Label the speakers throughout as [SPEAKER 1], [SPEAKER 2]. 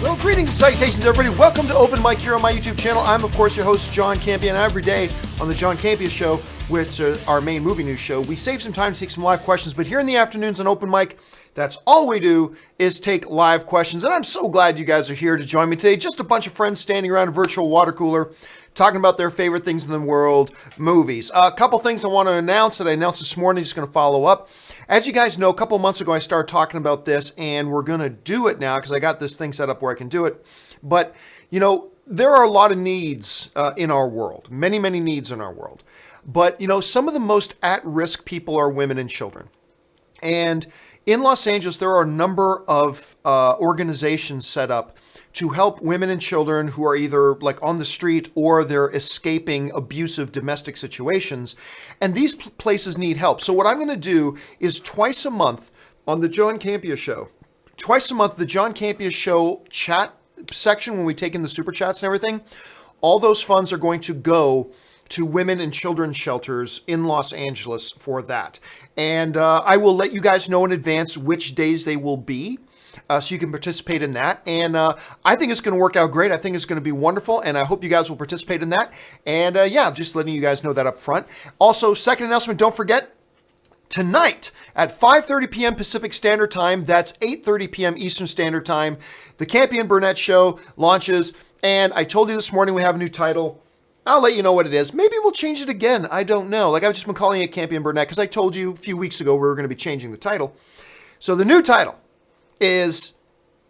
[SPEAKER 1] Well, greetings and salutations, everybody. Welcome to Open Mic here on my YouTube channel. I'm, of course, your host, John Campea, and every day on the John Campea Show, which is our main movie news show, we save some time to take some live questions. But here in the afternoons on Open Mic, that's all we do is take live questions. And I'm so glad you guys are here to join me today. Just a bunch of friends standing around a virtual water cooler, talking about their favorite things in the world, movies. A couple things I want to announce that I announced this morning, just going to follow up. As you guys know, a couple months ago, I started talking about this, and we're going to do it now because I got this thing set up where I can do it. But, you know, there are a lot of needs in our world, many, many needs in our world. But, you know, some of the most at-risk people are women and children. And in Los Angeles, there are a number of organizations set up to help women and children who are either like on the street or they're escaping abusive domestic situations. And these places need help. So what I'm going to do is twice a month on the John Campea Show, the John Campea Show chat section, when we take in the super chats and everything, all those funds are going to go to women and children's shelters in Los Angeles for that. And I will let you guys know in advance which days they will be. So you can participate in that. And I think it's going to work out great. I think it's going to be wonderful. And I hope you guys will participate in that. And yeah, just letting you guys know that up front. Also, second announcement, don't forget, tonight at 5:30 p.m. Pacific Standard Time, that's 8:30 p.m. Eastern Standard Time, the Campea and Burnett Show launches. And I told you this morning we have a new title. I'll let you know what it is. Maybe we'll change it again. I don't know. Like, I've just been calling it Campea and Burnett because I told you a few weeks ago we were going to be changing the title. So the new title is,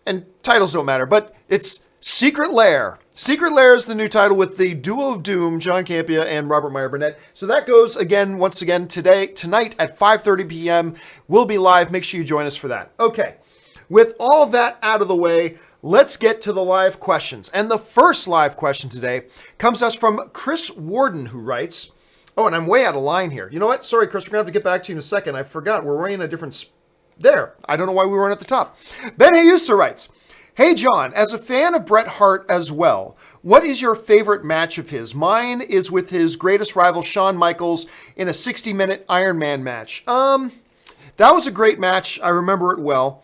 [SPEAKER 1] and titles don't matter, but it's Secret Lair. Secret Lair is the new title with the duo of doom, John Campea and Robert Meyer Burnett. So that goes again, once again, tonight at 5:30 p.m. We'll be live. Make sure you join us for that. Okay, with all that out of the way, let's get to the live questions. And the first live question today comes to us from Chris Warden, who writes, oh, and I'm way out of line here. You know what? Sorry, Chris, we're going to have to get back to you in a second. I forgot. We're way in a different there. I don't know why we weren't at the top. Ben Hayusa writes, hey, John, as a fan of Bret Hart as well, what is your favorite match of his? Mine is with his greatest rival, Shawn Michaels, in a 60-minute Iron Man match. That was a great match. I remember it well.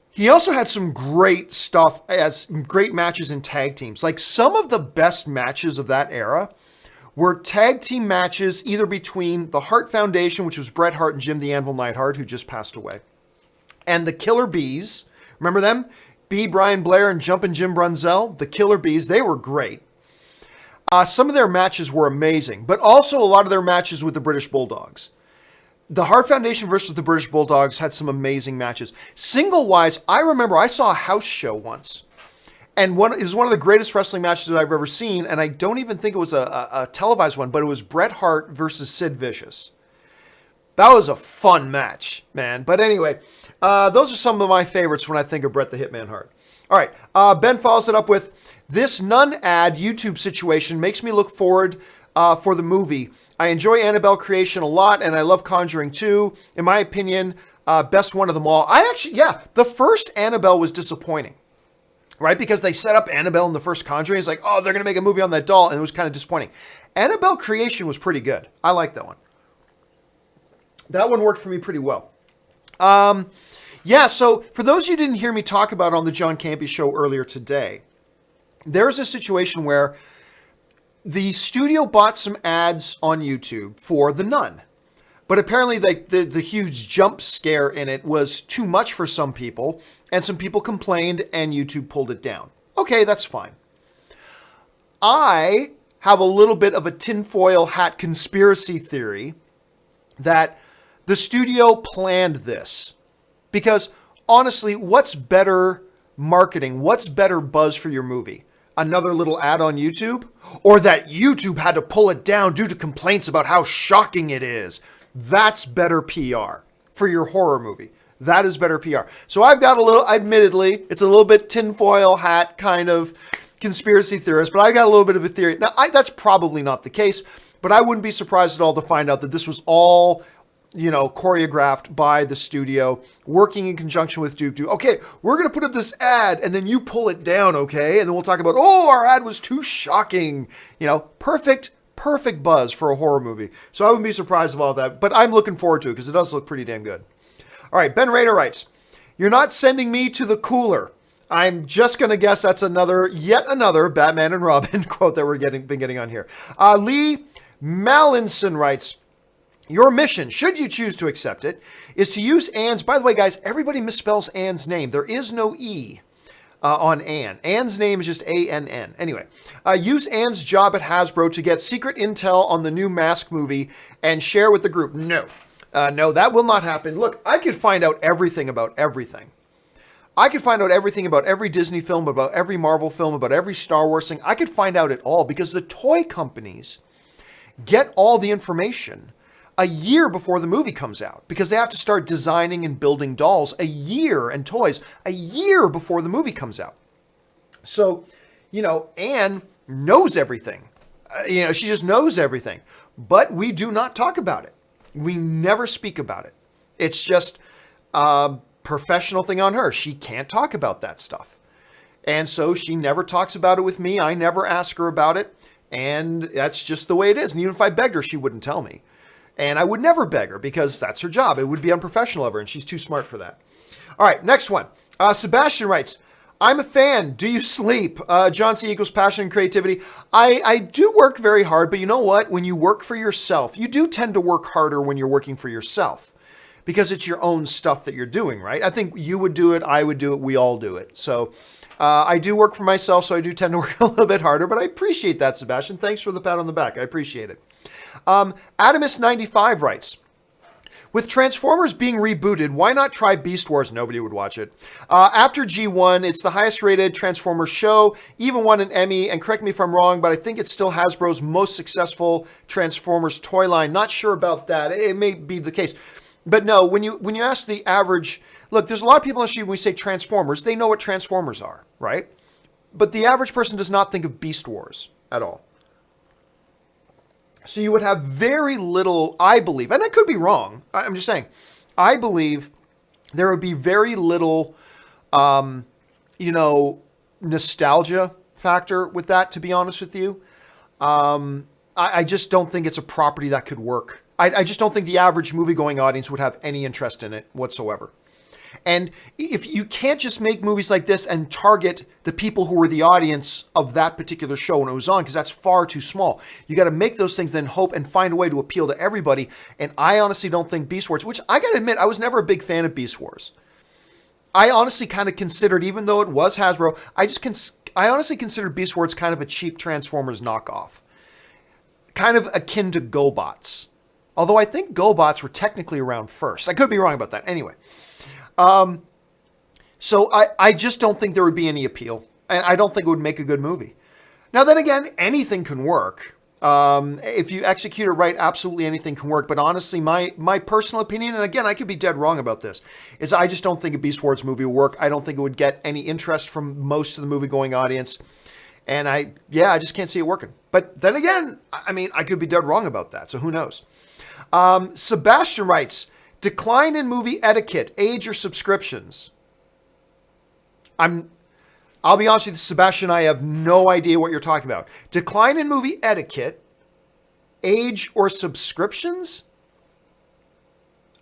[SPEAKER 1] He also had some great stuff as great matches in tag teams. Like, some of the best matches of that era were tag team matches either between the Hart Foundation, which was Bret Hart and Jim the Anvil Neidhart, who just passed away, and the Killer Bees. Remember them? B. Brian Blair and Jumpin' Jim Brunzell, the Killer Bees. They were great. Some of their matches were amazing, but also a lot of their matches with the British Bulldogs. The Hart Foundation versus the British Bulldogs had some amazing matches. Single-wise, I remember I saw a house show once. And it was one of the greatest wrestling matches that I've ever seen. And I don't even think it was a televised one, but it was Bret Hart versus Sid Vicious. That was a fun match, man. But anyway, those are some of my favorites when I think of Bret the Hitman Hart. All right, Ben follows it up with, this nun ad YouTube situation makes me look forward for the movie. I enjoy Annabelle Creation a lot, and I love Conjuring 2. In my opinion, best one of them all. The first Annabelle was disappointing. Right? Because they set up Annabelle in the first Conjuring. It's like, oh, they're going to make a movie on that doll. And it was kind of disappointing. Annabelle Creation was pretty good. I like that one. That one worked for me pretty well. So for those of you who didn't hear me talk about on the John Campea Show earlier today, there's a situation where the studio bought some ads on YouTube for The Nun. But apparently the huge jump scare in it was too much for some people, and some people complained, and YouTube pulled it down. Okay, that's fine. I have a little bit of a tinfoil hat conspiracy theory that the studio planned this. Because honestly, what's better marketing? What's better buzz for your movie? Another little ad on YouTube? Or that YouTube had to pull it down due to complaints about how shocking it is? That's better PR for your horror movie. That is better PR. So I've got a little, admittedly, it's a little bit tinfoil hat kind of conspiracy theorist, but I got a little bit of a theory. Now, that's probably not the case, but I wouldn't be surprised at all to find out that this was all, choreographed by the studio, working in conjunction with Duke. Okay, we're going to put up this ad, and then you pull it down, okay? And then we'll talk about, our ad was too shocking. Perfect buzz for a horror movie. So I wouldn't be surprised about that, but I'm looking forward to it because it does look pretty damn good. All right, Ben Rayner writes, you're not sending me to the cooler. I'm just going to guess that's yet another Batman and Robin quote that we're been getting on here. Lee Mallinson writes, your mission, should you choose to accept it, is to use Anne's, by the way, guys, everybody misspells Anne's name. There is no E on Anne. Anne's name is just A-N-N. Anyway, use Anne's job at Hasbro to get secret intel on the new Mask movie and share with the group. No, that will not happen. Look, I could find out everything about everything. I could find out everything about every Disney film, about every Marvel film, about every Star Wars thing. I could find out it all because the toy companies get all the information a year before the movie comes out because they have to start designing and building dolls and toys a year before the movie comes out. So, Anne knows everything. She just knows everything. But we do not talk about it. We never speak about it. It's just a professional thing on her. She can't talk about that stuff. And so she never talks about it with me. I never ask her about it. And that's just the way it is. And even if I begged her, she wouldn't tell me. And I would never beg her because that's her job. It would be unprofessional of her, and she's too smart for that. All right, next one. Sebastian writes, I'm a fan. Do you sleep? John C. equals passion and creativity. I do work very hard, but you know what? When you work for yourself, you do tend to work harder when you're working for yourself because it's your own stuff that you're doing, right? I think you would do it. I would do it. We all do it. So I do work for myself, so I do tend to work a little bit harder, but I appreciate that, Sebastian. Thanks for the pat on the back. I appreciate it. Adamus95 writes, with Transformers being rebooted, why not try Beast Wars? Nobody would watch it. After G1, it's the highest rated Transformers show, even won an Emmy, and correct me if I'm wrong, but I think it's still Hasbro's most successful Transformers toy line. Not sure about that. It may be the case. But no, when you ask the average, look, there's a lot of people on the street when we say Transformers, they know what Transformers are, right? But the average person does not think of Beast Wars at all. So you would have very little, I believe, and I could be wrong. I'm just saying, I believe there would be very little, nostalgia factor with that, to be honest with you. I just don't think it's a property that could work. I just don't think the average movie-going audience would have any interest in it whatsoever. And if you can't just make movies like this and target the people who were the audience of that particular show when it was on, because that's far too small. You got to make those things, then hope and find a way to appeal to everybody. And I honestly don't think Beast Wars, which I got to admit, I was never a big fan of Beast Wars. I honestly kind of considered, even though it was Hasbro, I honestly considered Beast Wars kind of a cheap Transformers knockoff. Kind of akin to GoBots. Although I think GoBots were technically around first. I could be wrong about that. Anyway. So I just don't think there would be any appeal. And I don't think it would make a good movie. Now, then again, anything can work. If you execute it right, absolutely anything can work. But honestly, my personal opinion, and again, I could be dead wrong about this, is I just don't think a Beast Wars movie will work. I don't think it would get any interest from most of the movie-going audience. And I just can't see it working. But then again, I mean, I could be dead wrong about that. So who knows? Sebastian writes, decline in movie etiquette, age, or subscriptions. I'll be honest with you, Sebastian, I have no idea what you're talking about. Decline in movie etiquette, age, or subscriptions?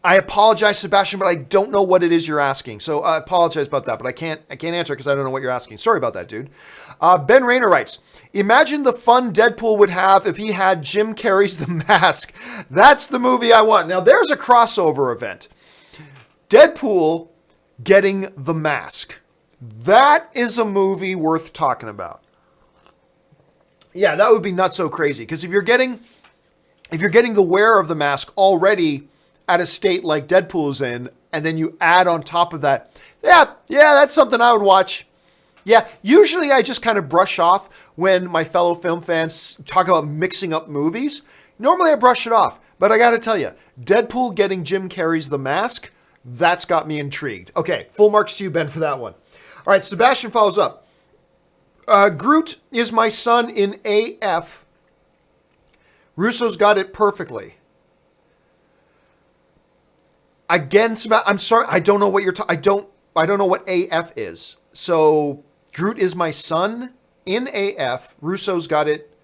[SPEAKER 1] I apologize, Sebastian, but I don't know what it is you're asking. So I apologize about that, but I can't answer it because I don't know what you're asking. Sorry about that, dude. Ben Rayner writes, imagine the fun Deadpool would have if he had Jim Carrey's The Mask. That's the movie I want. Now, there's a crossover event. Deadpool getting The Mask. That is a movie worth talking about. Yeah, that would be not so crazy. Because if you're getting the wearer of the mask already at a state like Deadpool's in, and then you add on top of that, yeah, that's something I would watch. Yeah, usually I just kind of brush off when my fellow film fans talk about mixing up movies. Normally I brush it off, but I got to tell you, Deadpool getting Jim Carrey's The Mask, that's got me intrigued. Okay, full marks to you, Ben, for that one. All right, Sebastian follows up. Groot is my son in AF. Russo's got it perfectly. Again, I'm sorry, I don't know what you're I don't know what AF is. So Groot is my son in AF. Russo's got it.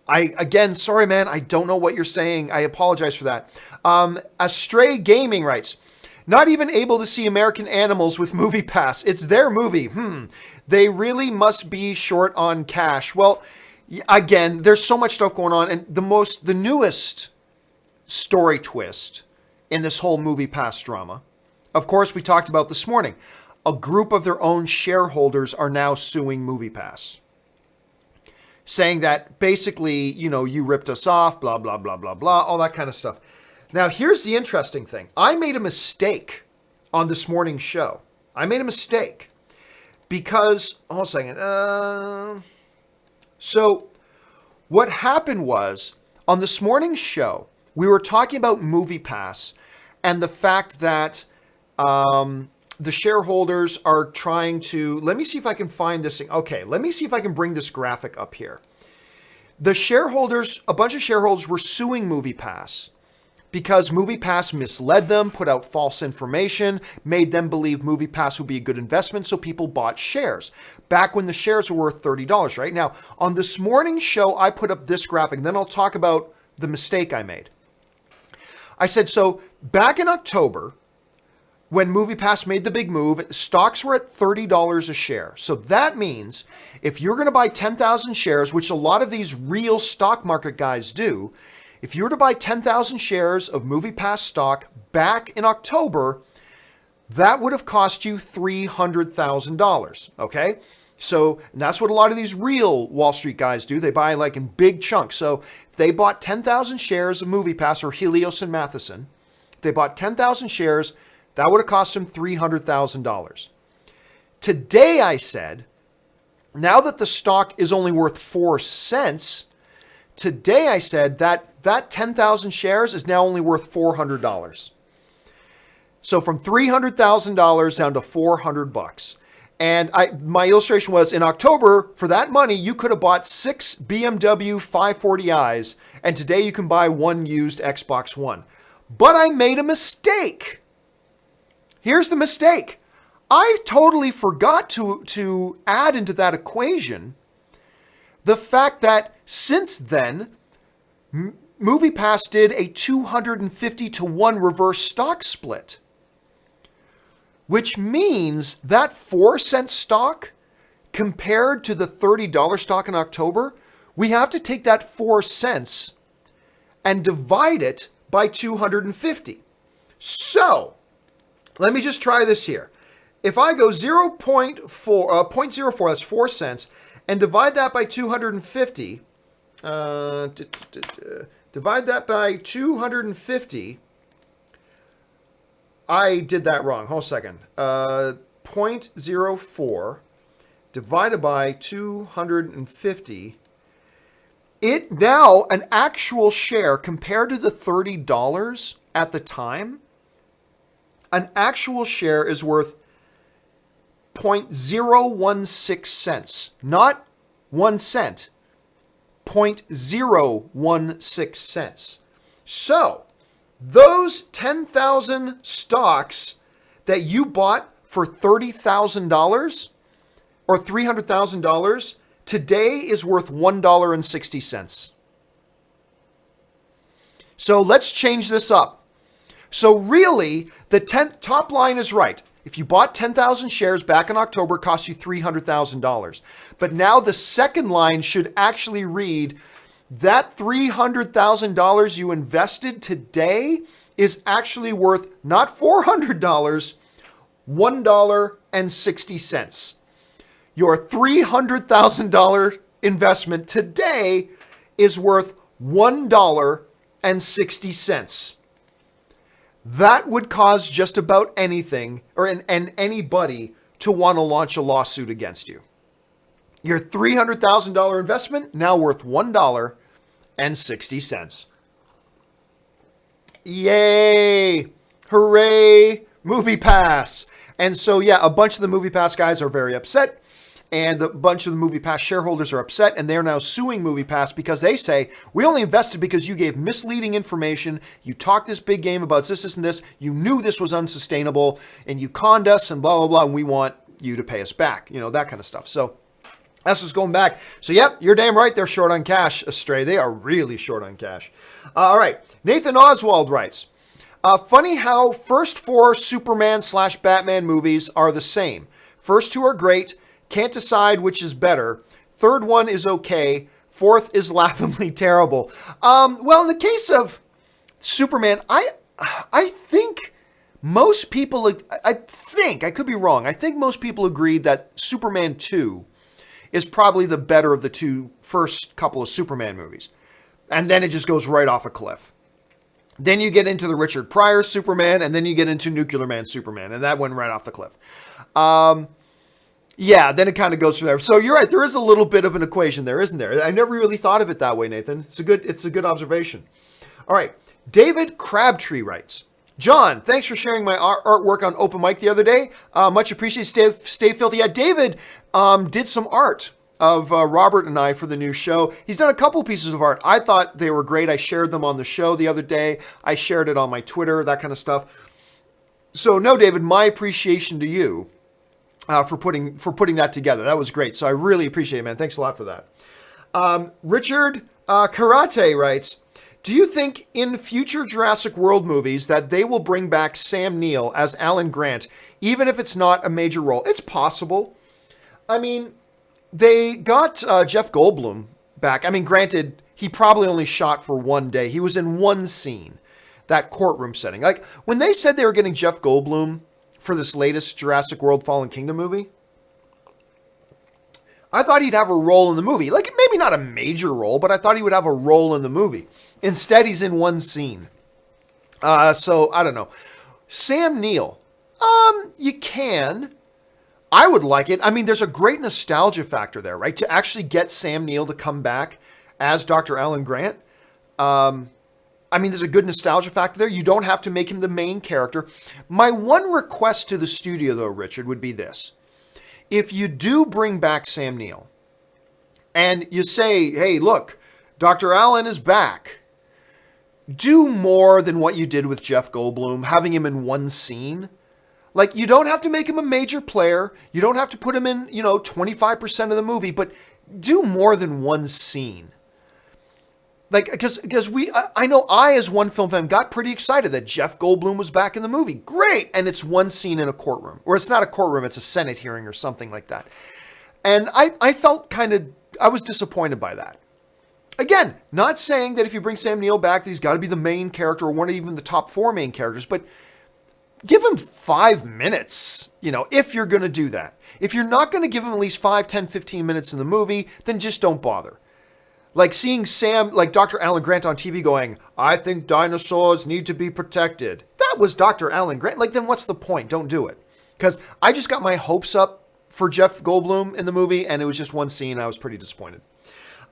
[SPEAKER 1] Again, sorry, man, I don't know what you're saying. I apologize for that. Astray Gaming writes, Not even able to see American Animals with MoviePass. It's their movie. They really must be short on cash. Well, again, there's so much stuff going on. And the newest story twist in this whole MoviePass drama, of course, we talked about this morning. A group of their own shareholders are now suing MoviePass, saying that basically, you ripped us off, blah, blah, blah, blah, blah, all that kind of stuff. Now, here's the interesting thing. I made a mistake on this morning's show. I made a mistake because, hold on a second. So what happened was, on this morning's show, we were talking about MoviePass and the fact that the shareholders are trying to, let me see if I can find this thing. Okay, let me see if I can bring this graphic up here. The shareholders, a bunch of shareholders were suing MoviePass because MoviePass misled them, put out false information, made them believe MoviePass would be a good investment, so people bought shares back when the shares were worth $30, right? Now, on this morning's show, I put up this graphic, and then I'll talk about the mistake I made. I said, so back in October, when MoviePass made the big move, stocks were at $30 a share. So that means if you're going to buy 10,000 shares, which a lot of these real stock market guys do, if you were to buy 10,000 shares of MoviePass stock back in October, that would have cost you $300,000, okay? So that's what a lot of these real Wall Street guys do. They buy like in big chunks. So if they bought 10,000 shares of MoviePass or Helios and Matheson, if they bought 10,000 shares, that would have cost them $300,000. Today, I said, now that the stock is only worth 4 cents, today I said that 10,000 shares is now only worth $400. So from $300,000 down to $400. And my illustration was, in October, for that money, you could have bought 6 BMW 540i's, and today you can buy 1 used Xbox One. But I made a mistake. Here's the mistake. I totally forgot to add into that equation the fact that since then, MoviePass did a 250-to-1 reverse stock split, which means that 4-cent stock compared to the $30 stock in October, we have to take that 4 cents and divide it by 250. So let me just try this here. If I go 0.04, that's 4 cents, and divide that by 250, divide that by 250, I did that wrong. Hold a second. 0.04 divided by 250. It now, an actual share compared to the $30 at the time, an actual share is worth 0.016 cents, not 1 cent, 0.016 cents. So those 10,000 stocks that you bought for $30,000 or $300,000 today is worth $1.60. So let's change this up. So really, the top line is right. If you bought 10,000 shares back in October, it cost you $300,000. But now the second line should actually read that $300,000 you invested today is actually worth not $400, $1.60. Your $300,000 investment today is worth $1.60. That would cause just about anything or anybody to want to launch a lawsuit against you. Your $300,000 investment now worth $1.60. Yay! Hooray! MoviePass. And so, yeah, a bunch of the MoviePass guys are very upset. And a bunch of the MoviePass shareholders are upset, and they're now suing MoviePass because they say, we only invested because you gave misleading information, you talked this big game about this, and this, you knew this was unsustainable, and you conned us, and blah, blah, blah, and we want you to pay us back, that kind of stuff. So that's what's going back. So, yep, you're damn right, they're short on cash, Astray. They are really short on cash. All right, Nathan Oswald writes, Funny how first 4 Superman/Batman movies are the same. First 2 are great. Can't decide which is better. Third one is okay. Fourth is laughably terrible. Well, in the case of Superman, I think most people, I could be wrong. I think most people agreed that Superman 2 is probably the better of the 2 first couple of Superman movies. And then it just goes right off a cliff. Then you get into the Richard Pryor Superman, and then you get into Nuclear Man Superman, and that went right off the cliff. Yeah, then it kind of goes from there. So you're right, there is a little bit of an equation there, isn't there? I never really thought of it that way, Nathan. It's a good observation. All right, David Crabtree writes, John, thanks for sharing my artwork on Open Mic the other day. Much appreciated. Stay filthy. Yeah, David did some art of Robert and I for the new show. He's done a couple pieces of art. I thought they were great. I shared them on the show the other day. I shared it on my Twitter, that kind of stuff. So no, David, my appreciation to you for putting that together. That was great. So I really appreciate it, man. Thanks a lot for that. Richard Karate writes, do you think in future Jurassic World movies that they will bring back Sam Neill as Alan Grant, even if it's not a major role? It's possible. I mean, they got Jeff Goldblum back. I mean, granted, he probably only shot for one day. He was in one scene, that courtroom setting. Like, when they said they were getting Jeff Goldblum for this latest Jurassic World Fallen Kingdom movie, I thought he'd have a role in the movie. Like, maybe not a major role, but I thought he would have a role in the movie. Instead, he's in one scene. So, I don't know. Sam Neill. You can. I would like it. I mean, there's a great nostalgia factor there, right? To actually get Sam Neill to come back as Dr. Alan Grant. I mean, there's a good nostalgia factor there. You don't have to make him the main character. My one request to the studio, though, Richard, would be this. If you do bring back Sam Neill and you say, hey, look, Dr. Allen is back, do more than what you did with Jeff Goldblum, having him in one scene. Like, you don't have to make him a major player. You don't have to put him in, 25% of the movie, but do more than one scene. Like, because I know I, as one film fan, got pretty excited that Jeff Goldblum was back in the movie. Great! And it's one scene in a courtroom. Or it's not a courtroom, it's a Senate hearing or something like that. And I felt I was disappointed by that. Again, not saying that if you bring Sam Neill back, that he's got to be the main character or one of even the top 4 main characters, but give him 5 minutes, if you're going to do that. If you're not going to give him at least 5, 10, 15 minutes in the movie, then just don't bother. Like seeing Sam, like Dr. Alan Grant on TV going, I think dinosaurs need to be protected. That was Dr. Alan Grant. Like, then what's the point? Don't do it. Because I just got my hopes up for Jeff Goldblum in the movie, and it was just one scene. I was pretty disappointed.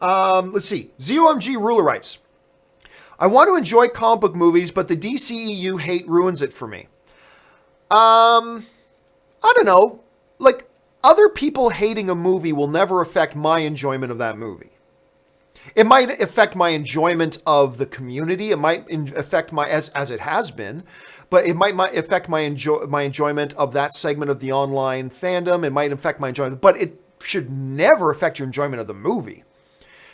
[SPEAKER 1] Let's see. ZomG Ruler writes, I want to enjoy comic book movies, but the DCEU hate ruins it for me. I don't know. Like, other people hating a movie will never affect my enjoyment of that movie. It might affect my enjoyment of the community. It might affect my, as it has been, but it might affect my enjoyment of that segment of the online fandom. It might affect my enjoyment, but it should never affect your enjoyment of the movie.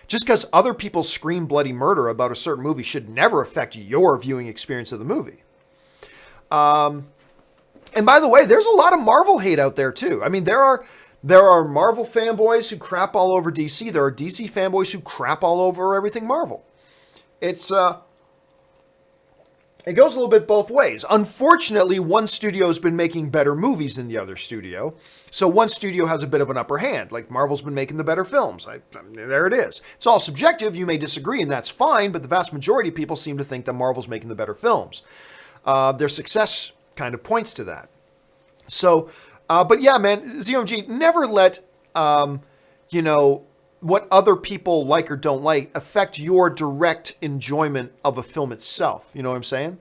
[SPEAKER 1] Just because other people scream bloody murder about a certain movie should never affect your viewing experience of the movie. And by the way, there's a lot of Marvel hate out there too. I mean, there are Marvel fanboys who crap all over DC. There are DC fanboys who crap all over everything Marvel. It goes a little bit both ways. Unfortunately, one studio has been making better movies than the other studio. So one studio has a bit of an upper hand. Like, Marvel's been making the better films. There it is. It's all subjective. You may disagree, and that's fine. But the vast majority of people seem to think that Marvel's making the better films. Their success kind of points to that. So, but yeah, man, ZomG, never let, what other people like or don't like affect your direct enjoyment of a film itself. You know what I'm saying?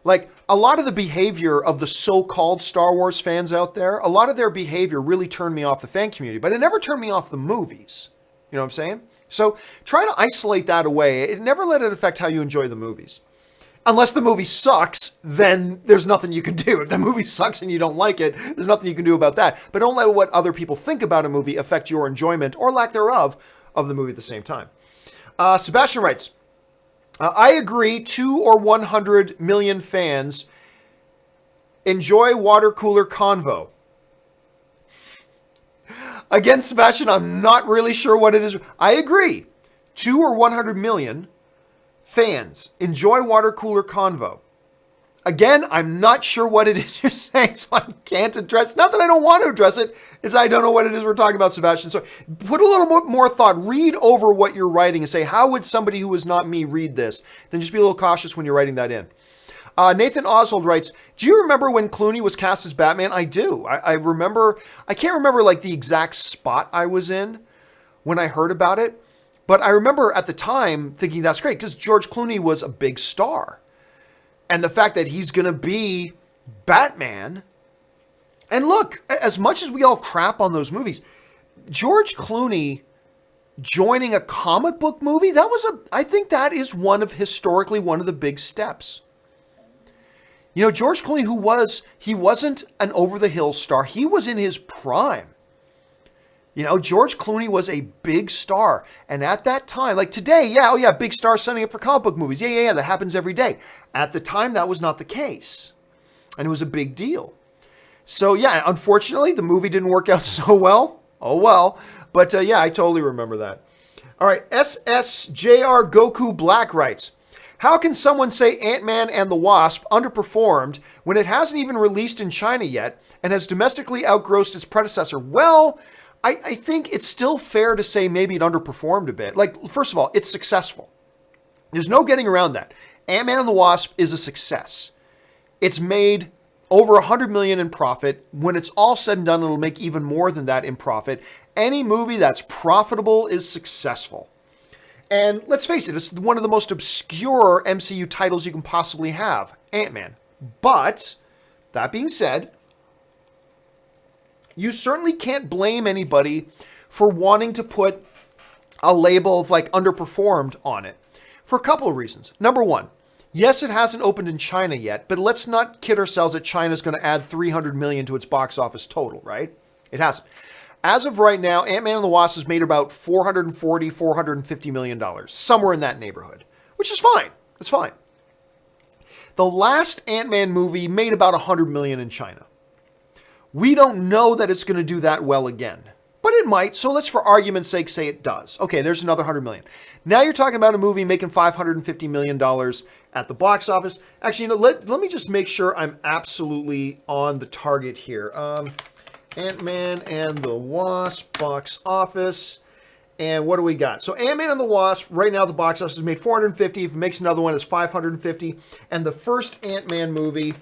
[SPEAKER 1] Like, a lot of the behavior of the so-called Star Wars fans out there, a lot of their behavior really turned me off the fan community, but it never turned me off the movies. You know what I'm saying? So try to isolate that away. It never let it affect how you enjoy the movies. Unless the movie sucks, then there's nothing you can do. If the movie sucks and you don't like it, there's nothing you can do about that. But don't let what other people think about a movie affect your enjoyment or lack thereof of the movie at the same time. Sebastian writes, I agree. 2 or 100 million fans enjoy water cooler convo. Again, Sebastian, I'm not really sure what it is. I agree. 2 or 100 million fans enjoy water cooler convo. Again, I'm not sure what it is you're saying, so I can't address. Not that I don't want to address it, is I don't know what it is we're talking about, Sebastian. So put a little more thought. Read over what you're writing and say, how would somebody who is not me read this? Then just be a little cautious when you're writing that in. Nathan Oswald writes, do you remember when Clooney was cast as Batman? I do. I remember. I can't remember like the exact spot I was in when I heard about it, but I remember at the time thinking that's great because George Clooney was a big star. And the fact that he's going to be Batman. And look, as much as we all crap on those movies, George Clooney joining a comic book movie, I think that is historically one of the big steps. You know, George Clooney, he wasn't an over-the-hill star. He was in his prime. You know, George Clooney was a big star. And at that time, like today, big star signing up for comic book movies. Yeah, that happens every day. At the time, that was not the case. And it was a big deal. So, yeah, unfortunately, the movie didn't work out so well. Oh, well. But, I totally remember that. All right, SSJR Goku Black writes, how can someone say Ant-Man and the Wasp underperformed when it hasn't even released in China yet and has domestically outgrossed its predecessor? Well, I think it's still fair to say maybe it underperformed a bit. Like, first of all, it's successful. There's no getting around that. Ant-Man and the Wasp is a success. It's made over $100 million in profit. When it's all said and done, it'll make even more than that in profit. Any movie that's profitable is successful. And let's face it, it's one of the most obscure MCU titles you can possibly have, Ant-Man. But, that being said, you certainly can't blame anybody for wanting to put a label of like underperformed on it for a couple of reasons. Number one, yes, it hasn't opened in China yet, but let's not kid ourselves that China's going to add 300 million to its box office total, right? It hasn't. As of right now, Ant-Man and the Wasp has made about $450 million, somewhere in that neighborhood, which is fine. It's fine. The last Ant-Man movie made about $100 million in China. We don't know that it's going to do that well again, but it might. So let's, for argument's sake, say it does. Okay, there's another $100 million. Now you're talking about a movie making $550 million at the box office. Actually, let me just make sure I'm absolutely on the target here. Ant-Man and the Wasp box office. And what do we got? So Ant-Man and the Wasp, right now the box office has made 450. If it makes another one, it's 550. And the first Ant-Man movie,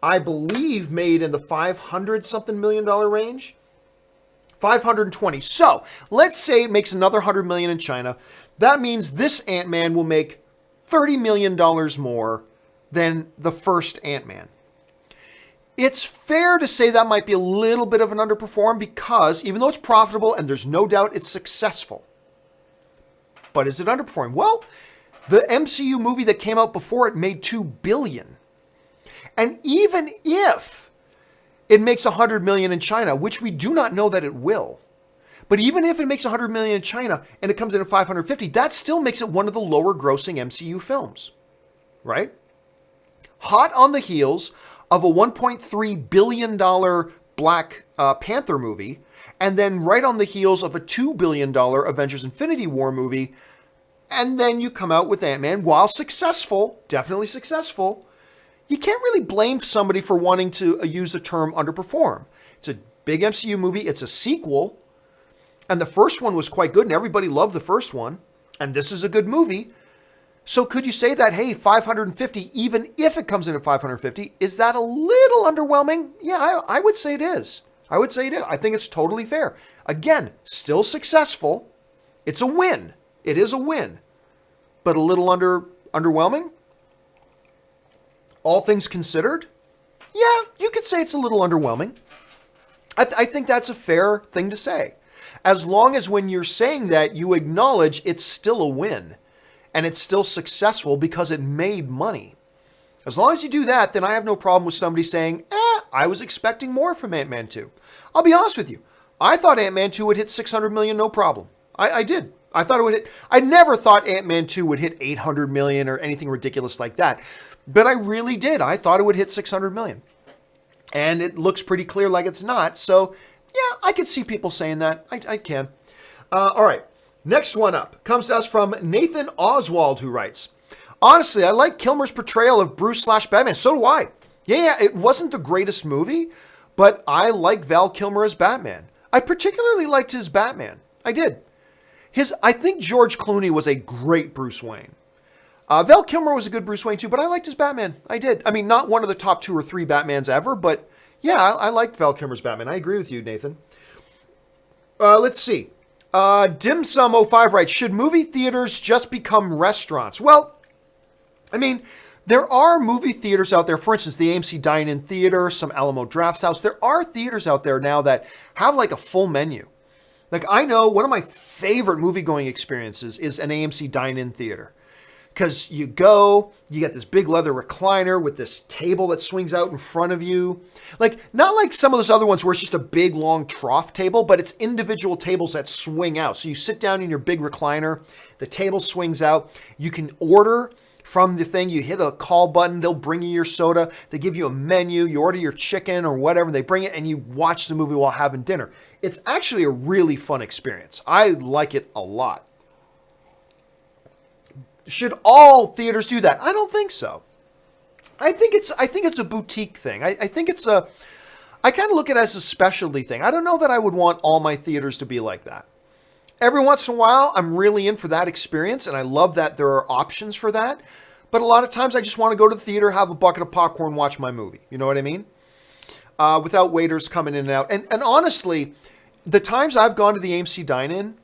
[SPEAKER 1] I believe, made in the $500-something million range. 520. So let's say it makes another $100 million in China. That means this Ant-Man will make $30 million more than the first Ant-Man. It's fair to say that might be a little bit of an underperform because even though it's profitable and there's no doubt it's successful, but is it underperforming? Well, the MCU movie that came out before it made $2 billion. And even if it makes $100 million in China, which we do not know that it will, but even if it makes $100 million in China and it comes in at 550, that still makes it one of the lower grossing MCU films, right? Hot on the heels of a $1.3 billion Black Panther movie, and then right on the heels of a $2 billion Avengers Infinity War movie, and then you come out with Ant-Man, while successful, definitely successful. You can't really blame somebody for wanting to use the term underperform. It's a big MCU movie. It's a sequel. And the first one was quite good, and everybody loved the first one. And this is a good movie. So could you say that, hey, 550, even if it comes in at 550, is that a little underwhelming? Yeah, I would say it is. I would say it is. I think it's totally fair. Again, still successful. It's a win. It is a win. But a little underwhelming? All things considered, yeah, you could say it's a little underwhelming. I think that's a fair thing to say. As long as when you're saying that, you acknowledge it's still a win and it's still successful because it made money. As long as you do that, then I have no problem with somebody saying, I was expecting more from Ant-Man 2. I'll be honest with you. I thought Ant-Man 2 would hit 600 million, no problem. I did. I thought it would hit. I never thought Ant-Man 2 would hit 800 million or anything ridiculous like that. But I really did. I thought it would hit 600 million. And it looks pretty clear like it's not. So, yeah, I could see people saying that. I can. All right. Next one up comes to us from Nathan Oswald, who writes, honestly, I like Kilmer's portrayal of Bruce/Batman. So do I. Yeah, it wasn't the greatest movie, but I like Val Kilmer as Batman. I particularly liked his Batman. I did. I think George Clooney was a great Bruce Wayne. Val Kilmer was a good Bruce Wayne too, but I liked his Batman. I did. I mean, not one of the top 2 or 3 Batmans ever, but yeah, I liked Val Kilmer's Batman. I agree with you, Nathan. Let's see. Dim Sum 05 writes, should movie theaters just become restaurants? Well, I mean, there are movie theaters out there. For instance, the AMC Dine-In Theater, some Alamo Drafthouse. There are theaters out there now that have like a full menu. Like I know one of my favorite movie-going experiences is an AMC Dine-In Theater. Because you go, you get this big leather recliner with this table that swings out in front of you. Like, not like some of those other ones where it's just a big, long trough table, but it's individual tables that swing out. So you sit down in your big recliner, the table swings out, you can order from the thing, you hit a call button, they'll bring you your soda, they give you a menu, you order your chicken or whatever, they bring it and you watch the movie while having dinner. It's actually a really fun experience. I like it a lot. Should all theaters do that? I don't think so. I think it's a boutique thing. I think it's I kind of look at it as a specialty thing. I don't know that I would want all my theaters to be like that. Every once in a while, I'm really in for that experience, and I love that there are options for that. But a lot of times, I just want to go to the theater, have a bucket of popcorn, watch my movie. You know what I mean? Without waiters coming in and out. And honestly, the times I've gone to the AMC Dine-In,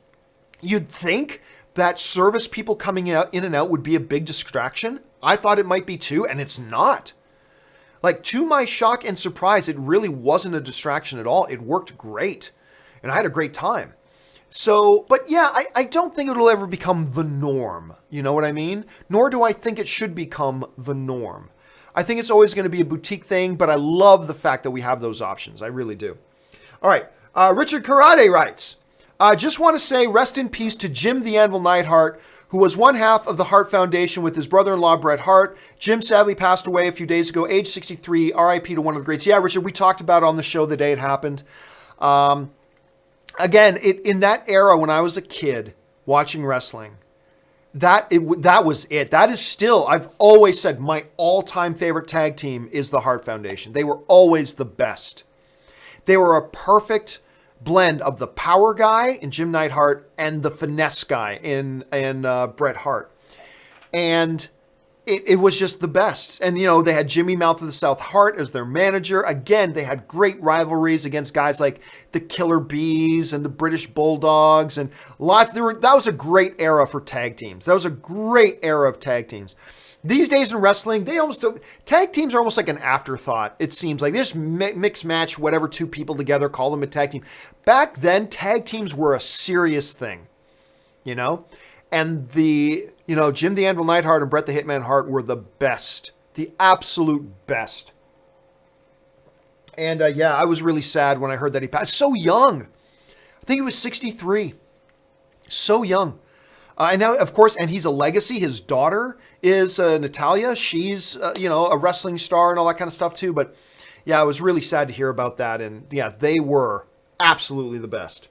[SPEAKER 1] you'd think that service people coming in and out would be a big distraction. I thought it might be too, and it's not. Like, to my shock and surprise, it really wasn't a distraction at all. It worked great, and I had a great time. So, but yeah, I don't think it'll ever become the norm. You know what I mean? Nor do I think it should become the norm. I think it's always going to be a boutique thing, but I love the fact that we have those options. I really do. All right. Richard Karate writes, just want to say rest in peace to Jim the Anvil Neidhart, who was one half of the Hart Foundation with his brother-in-law, Bret Hart. Jim sadly passed away a few days ago, age 63, RIP to one of the greats. Yeah, Richard, we talked about it on the show the day it happened. Again, in that era when I was a kid watching wrestling, that was it. That is still, I've always said, my all-time favorite tag team is the Hart Foundation. They were always the best. They were a perfect blend of the power guy in Jim Neidhart and the finesse guy in Bret Hart. And it was just the best. And, you know, they had Jimmy Mouth of the South Hart as their manager. Again, they had great rivalries against guys like the Killer Bees and the British Bulldogs and lots. That was a great era for tag teams. That was a great era of tag teams. These days in wrestling, tag teams are almost like an afterthought. It seems like they just mix match whatever two people together, call them a tag team. Back then, tag teams were a serious thing, you know? And Jim the Anvil Neidhart and Bret the Hitman Hart were the best, the absolute best. And I was really sad when I heard that he passed. So young. I think he was 63. So young. And now, of course, and he's a legacy. His daughter is Natalia. She's, a wrestling star and all that kind of stuff too. But yeah, I was really sad to hear about that. And yeah, they were absolutely the best.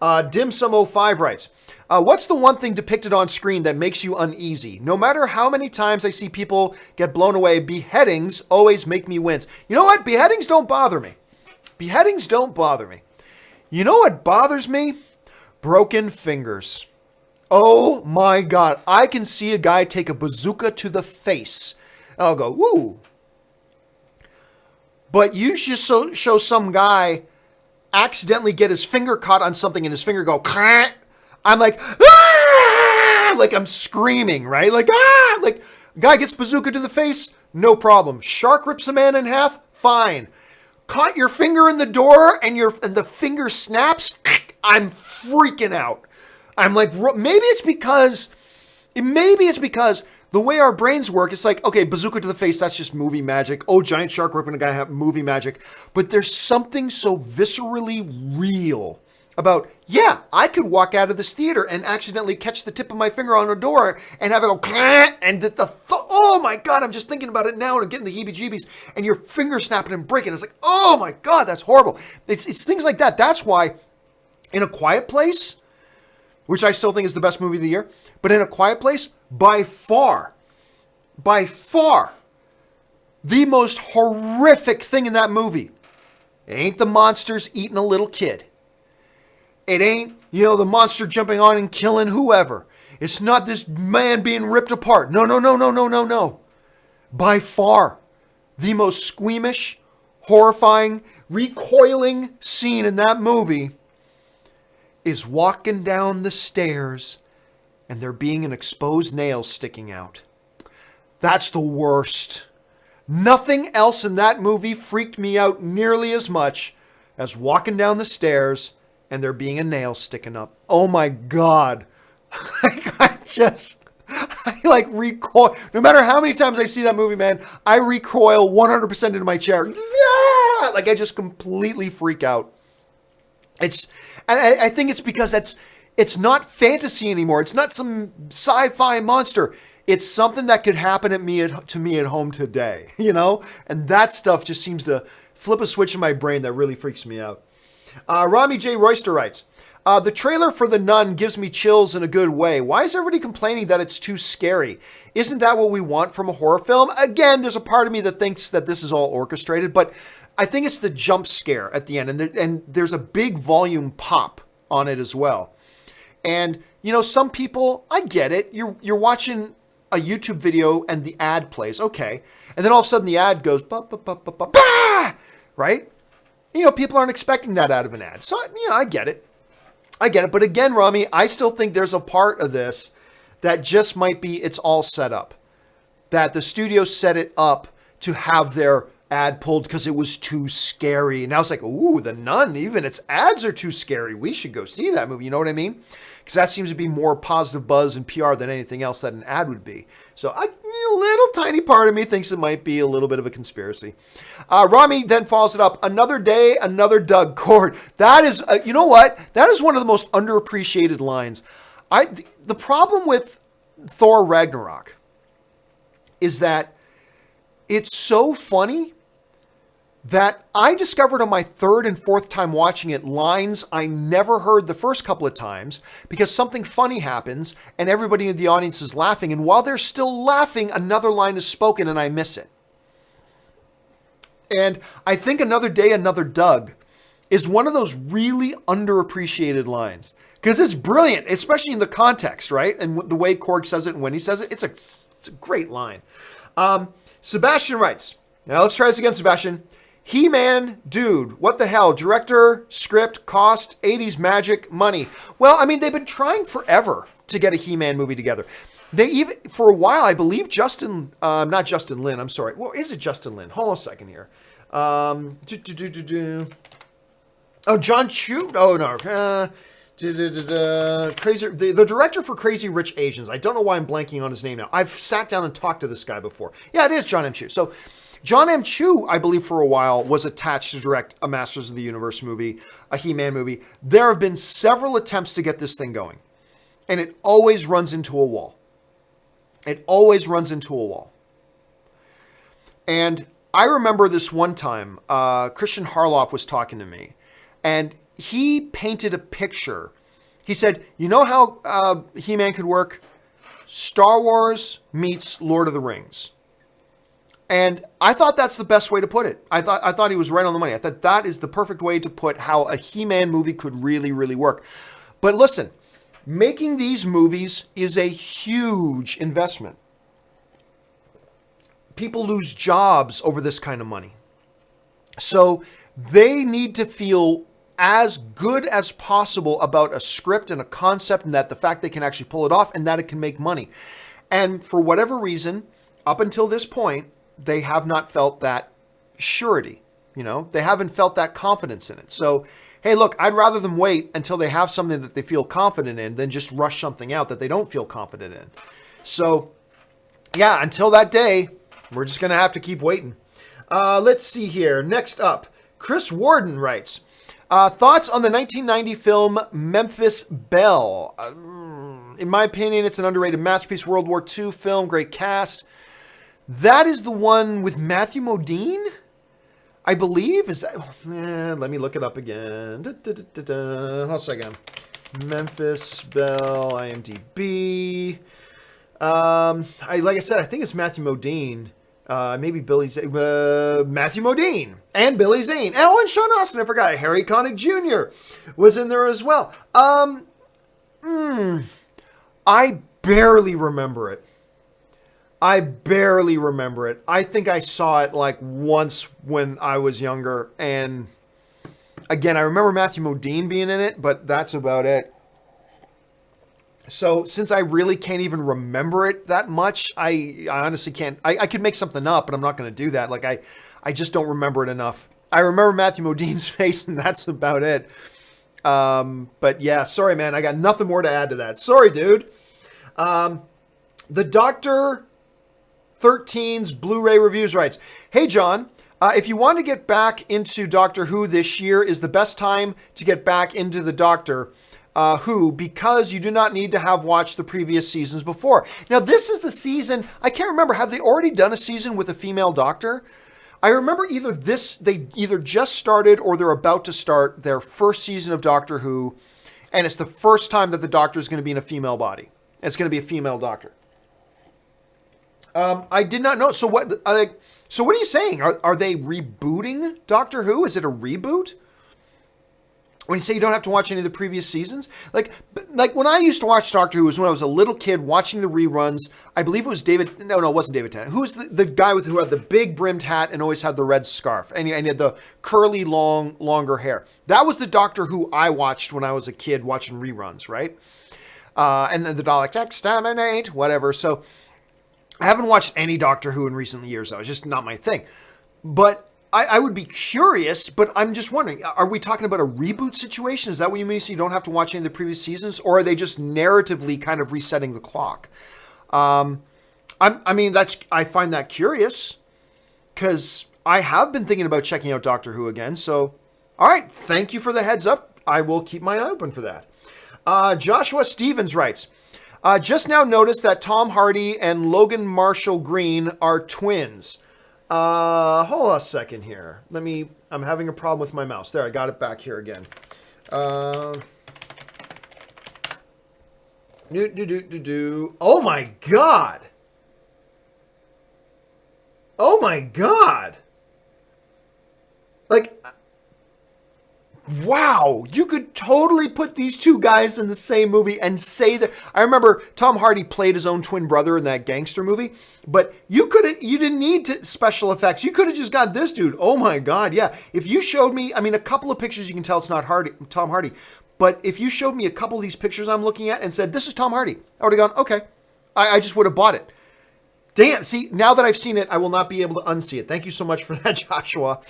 [SPEAKER 1] Dim-Sum05 writes, what's the one thing depicted on screen that makes you uneasy? No matter how many times I see people get blown away, beheadings always make me wince. You know what? Beheadings don't bother me. Beheadings don't bother me. You know what bothers me? Broken fingers. Oh my God. I can see a guy take a bazooka to the face. And I'll go, woo. But you just show some guy accidentally get his finger caught on something and his finger go, I'm like, ah! Like I'm screaming, right? Like, ah! Like, guy gets bazooka to the face, no problem. Shark rips a man in half, fine. Caught your finger in the door and the finger snaps, I'm freaking out. I'm like, maybe it's because the way our brains work, it's like, okay, bazooka to the face, that's just movie magic. Oh, giant shark ripping a guy, have movie magic. But there's something so viscerally real about, yeah, I could walk out of this theater and accidentally catch the tip of my finger on a door and have it go, and oh my God, I'm just thinking about it now and I'm getting the heebie-jeebies, and your finger snapping and breaking. It's like, oh my God, that's horrible. It's things like that. That's why In a Quiet Place, which I still think is the best movie of the year, but In a Quiet Place, by far, the most horrific thing in that movie, it ain't the monsters eating a little kid. It ain't, the monster jumping on and killing whoever. It's not this man being ripped apart. No. By far, the most squeamish, horrifying, recoiling scene in that movie is walking down the stairs and there being an exposed nail sticking out. That's the worst. Nothing else in that movie freaked me out nearly as much as walking down the stairs and there being a nail sticking up. Oh my God. I recoil. No matter how many times I see that movie, man, I recoil 100% into my chair. Like I just completely freak out. I think it's because it's not fantasy anymore. It's not some sci-fi monster. It's something that could happen to me at home today, And that stuff just seems to flip a switch in my brain that really freaks me out. Rami J. Royster writes, the trailer for The Nun gives me chills in a good way. Why is everybody complaining that it's too scary? Isn't that what we want from a horror film? Again, there's a part of me that thinks that this is all orchestrated, but I think it's the jump scare at the end, and there's a big volume pop on it as well. And, some people, I get it. You're watching a YouTube video and the ad plays, okay. And then all of a sudden the ad goes, bah, bah, bah, bah, bah, bah, right? People aren't expecting that out of an ad. So, I get it. But again, Rami, I still think there's a part of this that just might be, it's all set up. That the studio set it up to have their ad pulled because it was too scary. Now it's like, ooh, The Nun, even its ads are too scary. We should go see that movie. You know what I mean? Because that seems to be more positive buzz and PR than anything else that an ad would be. So a little tiny part of me thinks it might be a little bit of a conspiracy. Rami then follows it up. Another day, another Doug Cord. That is, you know what? That is one of the most underappreciated lines. The problem with Thor Ragnarok is that it's so funny that I discovered on my third and fourth time watching it lines I never heard the first couple of times because something funny happens and everybody in the audience is laughing. And while they're still laughing, another line is spoken and I miss it. And I think Another Day, Another Doug is one of those really underappreciated lines because it's brilliant, especially in the context, right? And the way Korg says it and when he says it, it's a great line. Sebastian writes, now let's try this again, Sebastian. He-Man, dude, what the hell? Director, script, cost, 80s magic, money. Well, I mean, they've been trying forever to get a He-Man movie together. They even, for a while, I believe not Justin Lin, I'm sorry. Well, is it Justin Lin? Hold on a second here. Oh, John Chu? Oh, no. Crazy, the director for Crazy Rich Asians. I don't know why I'm blanking on his name now. I've sat down and talked to this guy before. Yeah, it is John M. Chu. So John M. Chu, I believe for a while, was attached to direct a Masters of the Universe movie, a He-Man movie. There have been several attempts to get this thing going. And it always runs into a wall. And I remember this one time, Christian Harloff was talking to me. And he painted a picture. He said, you know how He-Man could work? Star Wars meets Lord of the Rings. And I thought that's the best way to put it. I thought he was right on the money. I thought that is the perfect way to put how a He-Man movie could really, really work. But listen, making these movies is a huge investment. People lose jobs over this kind of money. So they need to feel as good as possible about a script and a concept and that the fact they can actually pull it off and that it can make money. And for whatever reason, up until this point, they have not felt that surety. They haven't felt that confidence in it. So, hey, look, I'd rather them wait until they have something that they feel confident in than just rush something out that they don't feel confident in. So, yeah, until that day, we're just going to have to keep waiting. Let's see here. Next up, Chris Warden writes, Thoughts on the 1990 film Memphis Belle? In my opinion, it's an underrated masterpiece. World War II film, great cast. That is the one with Matthew Modine, I believe. Is that? Let me look it up again. Hold a second. Memphis Belle, IMDb. Like I said, I think it's Matthew Modine. Maybe Billy Zane. Matthew Modine and Billy Zane. And Sean Austin. I forgot. Harry Connick Jr. was in there as well. I barely remember it. I think I saw it like once when I was younger. And again, I remember Matthew Modine being in it, but that's about it. So since I really can't even remember it that much, I honestly can't. I could make something up, but I'm not going to do that. Like I just don't remember it enough. I remember Matthew Modine's face, and that's about it. But yeah, sorry, man. I got nothing more to add to that. Sorry, dude. The Dr. 13's Blu-ray reviews writes, "Hey, John. If you want to get back into Doctor Who this year is the best time to get back into the Doctor Who, because you do not need to have watched the previous seasons before." Now, this is the season. I can't remember. Have they already done a season with a female Doctor? I remember they either just started or they're about to start their first season of Doctor Who, and it's the first time that the Doctor is going to be in a female body. It's going to be a female Doctor. I did not know. So what? So what are you saying? Are they rebooting Doctor Who? Is it a reboot? When you say you don't have to watch any of the previous seasons, like when I used to watch Doctor Who was when I was a little kid watching the reruns. I believe it was David. No, it wasn't David Tennant. Who was the guy who had the big brimmed hat and always had the red scarf and he had the curly, longer hair? That was the Doctor Who I watched when I was a kid watching reruns, right? And then the Daleks exterminate, whatever. So I haven't watched any Doctor Who in recent years, though. It's just not my thing. But I would be curious, but I'm just wondering, are we talking about a reboot situation? Is that what you mean? So you don't have to watch any of the previous seasons? Or are they just narratively kind of resetting the clock? I find that curious, because I have been thinking about checking out Doctor Who again. So, all right, thank you for the heads up. I will keep my eye open for that. Joshua Stevens writes, just now noticed that Tom Hardy and Logan Marshall Green are twins. Hold on a second here. I'm having a problem with my mouse. There, I got it back here again. Oh my God. Oh my God. Like, wow, you could totally put these two guys in the same movie and say that. I remember Tom Hardy played his own twin brother in that gangster movie, but you didn't need special effects. You could have just got this dude. Oh my God, yeah. If you showed me, a couple of pictures, you can tell it's not Tom Hardy, but if you showed me a couple of these pictures I'm looking at and said, this is Tom Hardy, I would have gone, okay. I just would have bought it. Damn, see, now that I've seen it, I will not be able to unsee it. Thank you so much for that, Joshua.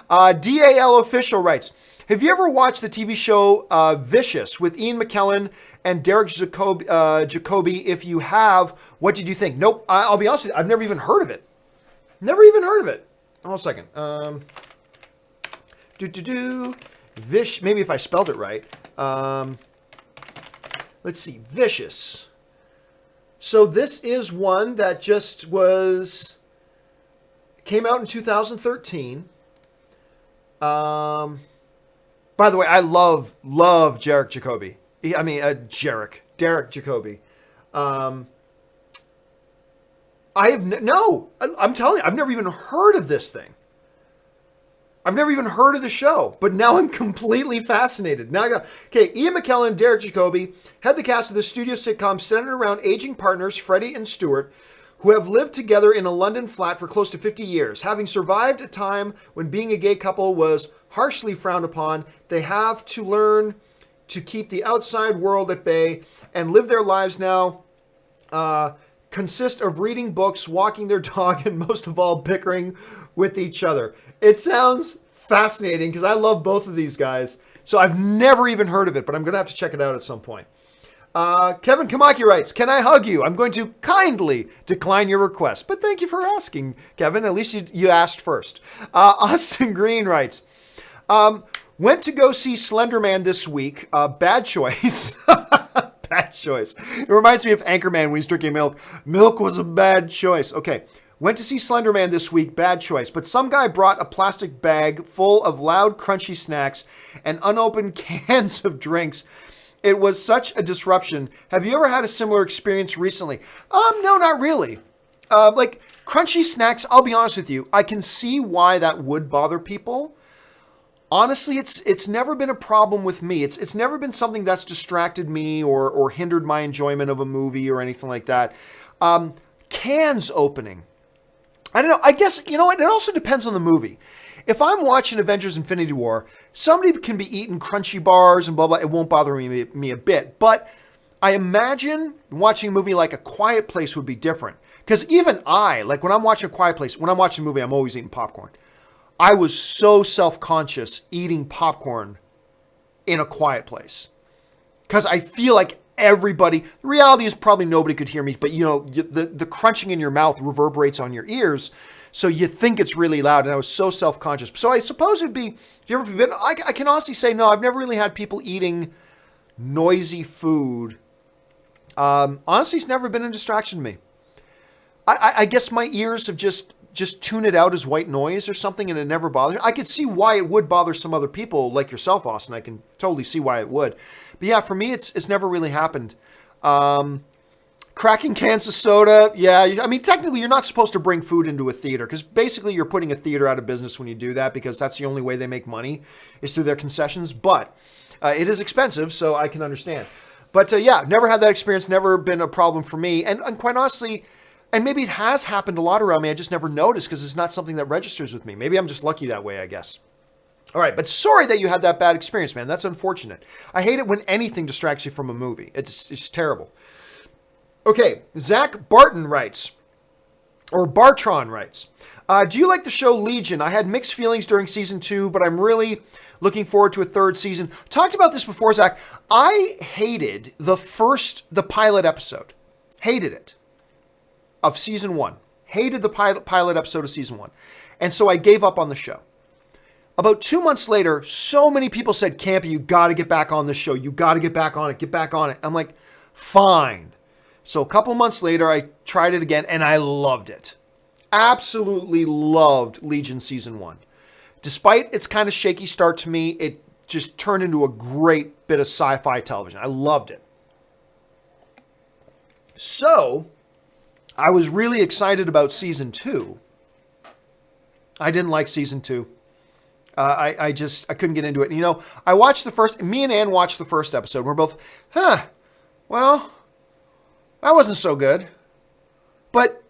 [SPEAKER 1] DAL Official writes, have you ever watched the TV show Vicious with Ian McKellen and Derek Jacobi? If you have, what did you think? Nope. I'll be honest with you. I've never even heard of it. Never even heard of it. Hold a second. Vish. Maybe if I spelled it right. Let's see. Vicious. So this is one that just came out in 2013. By the way, I love Derek Jacobi. Derek Jacobi. I'm telling you, I've never even heard of this thing. I've never even heard of the show, but now I'm completely fascinated. Now Ian McKellen, Derek Jacobi head the cast of the studio sitcom centered around aging partners Freddie and Stuart, who have lived together in a London flat for close to 50 years. Having survived a time when being a gay couple was harshly frowned upon, they have to learn to keep the outside world at bay and live their lives now. Consist of reading books, walking their dog, and most of all, bickering with each other. It sounds fascinating because I love both of these guys. So I've never even heard of it, but I'm going to have to check it out at some point. Kevin Kamaki writes, can I hug you? I'm going to kindly decline your request, but thank you for asking, Kevin. At least you asked first. Austin Green writes, Went to go see Slender Man this week. Bad choice. Bad choice. It reminds me of Anchorman when he's drinking milk. Milk was a bad choice. Okay. Went to see Slender Man this week. Bad choice. But some guy brought a plastic bag full of loud, crunchy snacks and unopened cans of drinks. It was such a disruption. Have you ever had a similar experience recently? No, not really. Like crunchy snacks, I'll be honest with you. I can see why that would bother people. Honestly, it's never been a problem with me. It's never been something that's distracted me or hindered my enjoyment of a movie or anything like that. Cans opening. I don't know. I guess, you know what? It also depends on the movie. If I'm watching Avengers Infinity War, somebody can be eating crunchy bars and blah, blah. It won't bother me a bit. But I imagine watching a movie like A Quiet Place would be different. Because even like when I'm watching A Quiet Place, when I'm watching a movie, I'm always eating popcorn. I was so self-conscious eating popcorn in A Quiet Place. Because I feel like everybody, the reality is probably nobody could hear me, but you know, the crunching in your mouth reverberates on your ears. So you think it's really loud, and I was so self-conscious. So I suppose it'd be, I can honestly say, no, I've never really had people eating noisy food. Honestly, it's never been a distraction to me. I guess my ears have just tune it out as white noise or something, and it never bothers. I could see why it would bother some other people like yourself, Austin. I can totally see why it would. But yeah, for me, it's never really happened. Cracking cans of soda. Yeah, I mean, technically, you're not supposed to bring food into a theater because basically you're putting a theater out of business when you do that because that's the only way they make money is through their concessions. But it is expensive, so I can understand. But yeah, never had that experience. Never been a problem for me. And quite honestly, and maybe it has happened a lot around me. I just never noticed because it's not something that registers with me. Maybe I'm just lucky that way, I guess. All right, but sorry that you had that bad experience, man. That's unfortunate. I hate it when anything distracts you from a movie. It's terrible. Okay, Zach Barton writes, or Bartron writes, do you like the show Legion? I had mixed feelings during season 2, but I'm really looking forward to a third season. Talked about this before, Zach. I hated the pilot episode. Hated it. Of season 1. Hated the pilot episode of season 1. And so I gave up on the show. About 2 months later, so many people said, Campea, you got to get back on this show. You got to get back on it. Get back on it. I'm like, fine. So a couple months later, I tried it again, and I loved it. Absolutely loved Legion season 1. Despite its kind of shaky start to me, it just turned into a great bit of sci-fi television. I loved it. So I was really excited about season 2. I didn't like season 2. I couldn't get into it. You know, I watched me and Ann watched the first episode. We're both, well, that wasn't so good. But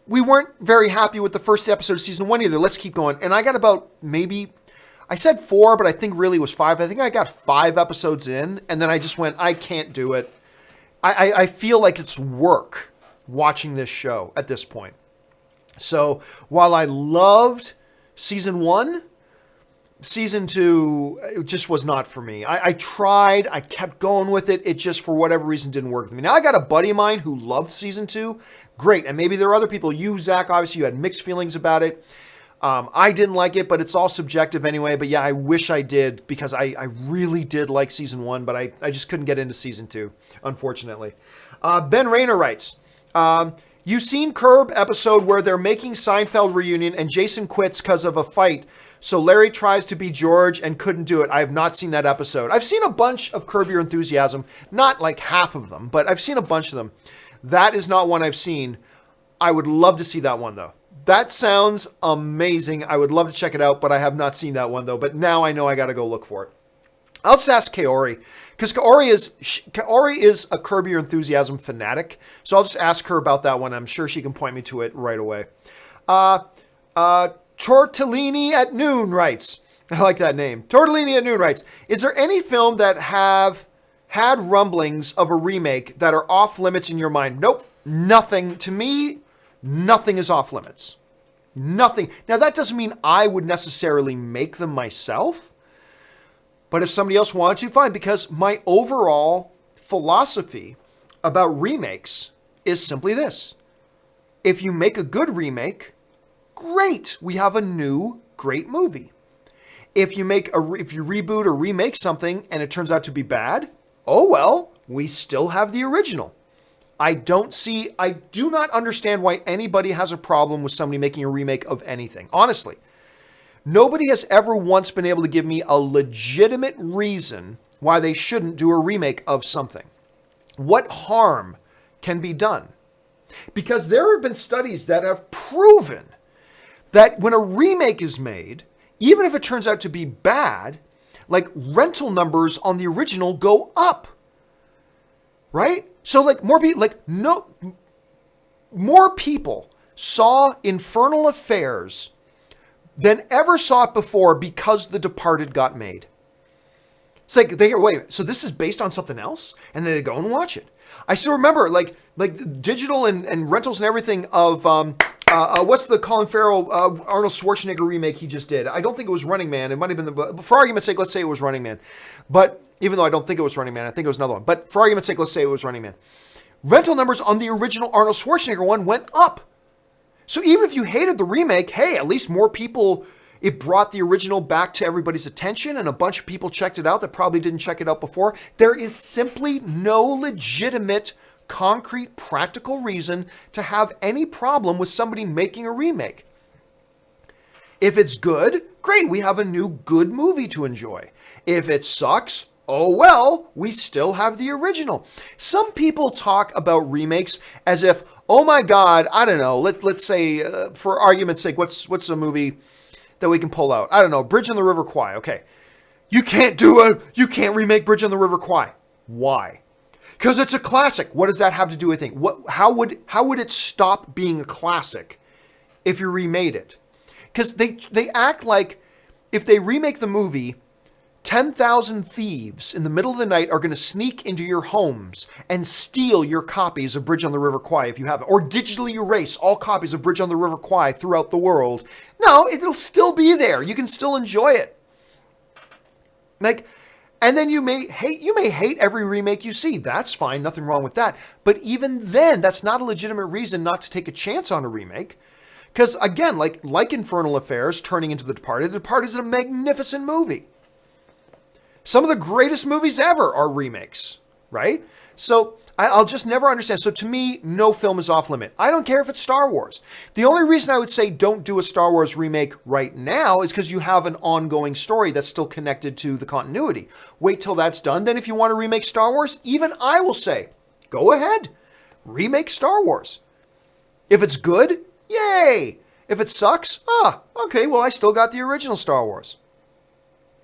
[SPEAKER 1] we weren't very happy with the first episode of season 1 either. Let's keep going. And I got about I said 4, but I think really it was 5. I think I got 5 episodes in, and then I just went, I can't do it. I feel like it's work watching this show at this point. So while I loved season 1, season 2, it just was not for me. I tried, I kept going with it. It just, for whatever reason, didn't work with me. Now, I got a buddy of mine who loved season 2. Great. And maybe there are other people. You, Zach, obviously, you had mixed feelings about it. I didn't like it, but it's all subjective anyway. But yeah, I wish I did because I really did like season 1, but I just couldn't get into season 2, unfortunately. Ben Rayner writes, you've seen Curb episode where they're making Seinfeld reunion and Jason quits because of a fight. So Larry tries to be George and couldn't do it. I have not seen that episode. I've seen a bunch of Curb Your Enthusiasm, not like half of them, but I've seen a bunch of them. That is not one I've seen. I would love to see that one though. That sounds amazing. I would love to check it out, but I have not seen that one though. But now I know I got to go look for it. I'll just ask Kaori, because Kaori is a Curb Your Enthusiasm fanatic. So I'll just ask her about that one. I'm sure she can point me to it right away. Tortellini at Noon writes, I like that name. Tortellini at Noon writes, is there any film that have had rumblings of a remake that are off limits in your mind? Nope. Nothing. To me, nothing is off limits. Nothing. Now, that doesn't mean I would necessarily make them myself. But if somebody else wanted to, fine. Because my overall philosophy about remakes is simply this. If you make a good remake, great. We have a new great movie. If you reboot or remake something and it turns out to be bad, oh well, we still have the original. I do not understand why anybody has a problem with somebody making a remake of anything. Honestly, nobody has ever once been able to give me a legitimate reason why they shouldn't do a remake of something. What harm can be done? Because there have been studies that have proven that when a remake is made, even if it turns out to be bad, like rental numbers on the original go up. Right? So more people saw Infernal Affairs than ever saw it before because The Departed got made. It's like they hear, wait, so this is based on something else? And then they go and watch it. I still remember like digital and rentals and everything of what's the Colin Farrell Arnold Schwarzenegger remake he just did? I don't think it was Running Man. It might have been for argument's sake, let's say it was Running Man. But even though I don't think it was Running Man, I think it was another one. But for argument's sake, let's say it was Running Man. Rental numbers on the original Arnold Schwarzenegger one went up. So even if you hated the remake, hey, at least more people, it brought the original back to everybody's attention and a bunch of people checked it out that probably didn't check it out before. There is simply no legitimate, concrete, practical reason to have any problem with somebody making a remake. If it's good, great, we have a new good movie to enjoy. If it sucks, oh well, we still have the original. Some people talk about remakes as if, oh my God, I don't know, let's say, for argument's sake, what's a movie that we can pull out? I don't know, Bridge on the River Kwai, okay. You can't remake Bridge on the River Kwai. Why? Because it's a classic. What does that have to do with anything? How would it stop being a classic if you remade it? Because they act like if they remake the movie, 10,000 thieves in the middle of the night are going to sneak into your homes and steal your copies of Bridge on the River Kwai if you have it, or digitally erase all copies of Bridge on the River Kwai throughout the world. No, it'll still be there. You can still enjoy it. And then you may hate every remake you see. That's fine, nothing wrong with that. But even then, that's not a legitimate reason not to take a chance on a remake. Because again, like Infernal Affairs turning into The Departed is a magnificent movie. Some of the greatest movies ever are remakes, right? So I'll just never understand. So to me, no film is off limit. I don't care if it's Star Wars. The only reason I would say don't do a Star Wars remake right now is because you have an ongoing story that's still connected to the continuity. Wait till that's done. Then if you want to remake Star Wars, even I will say, go ahead. Remake Star Wars. If it's good, yay. If it sucks, okay, well, I still got the original Star Wars.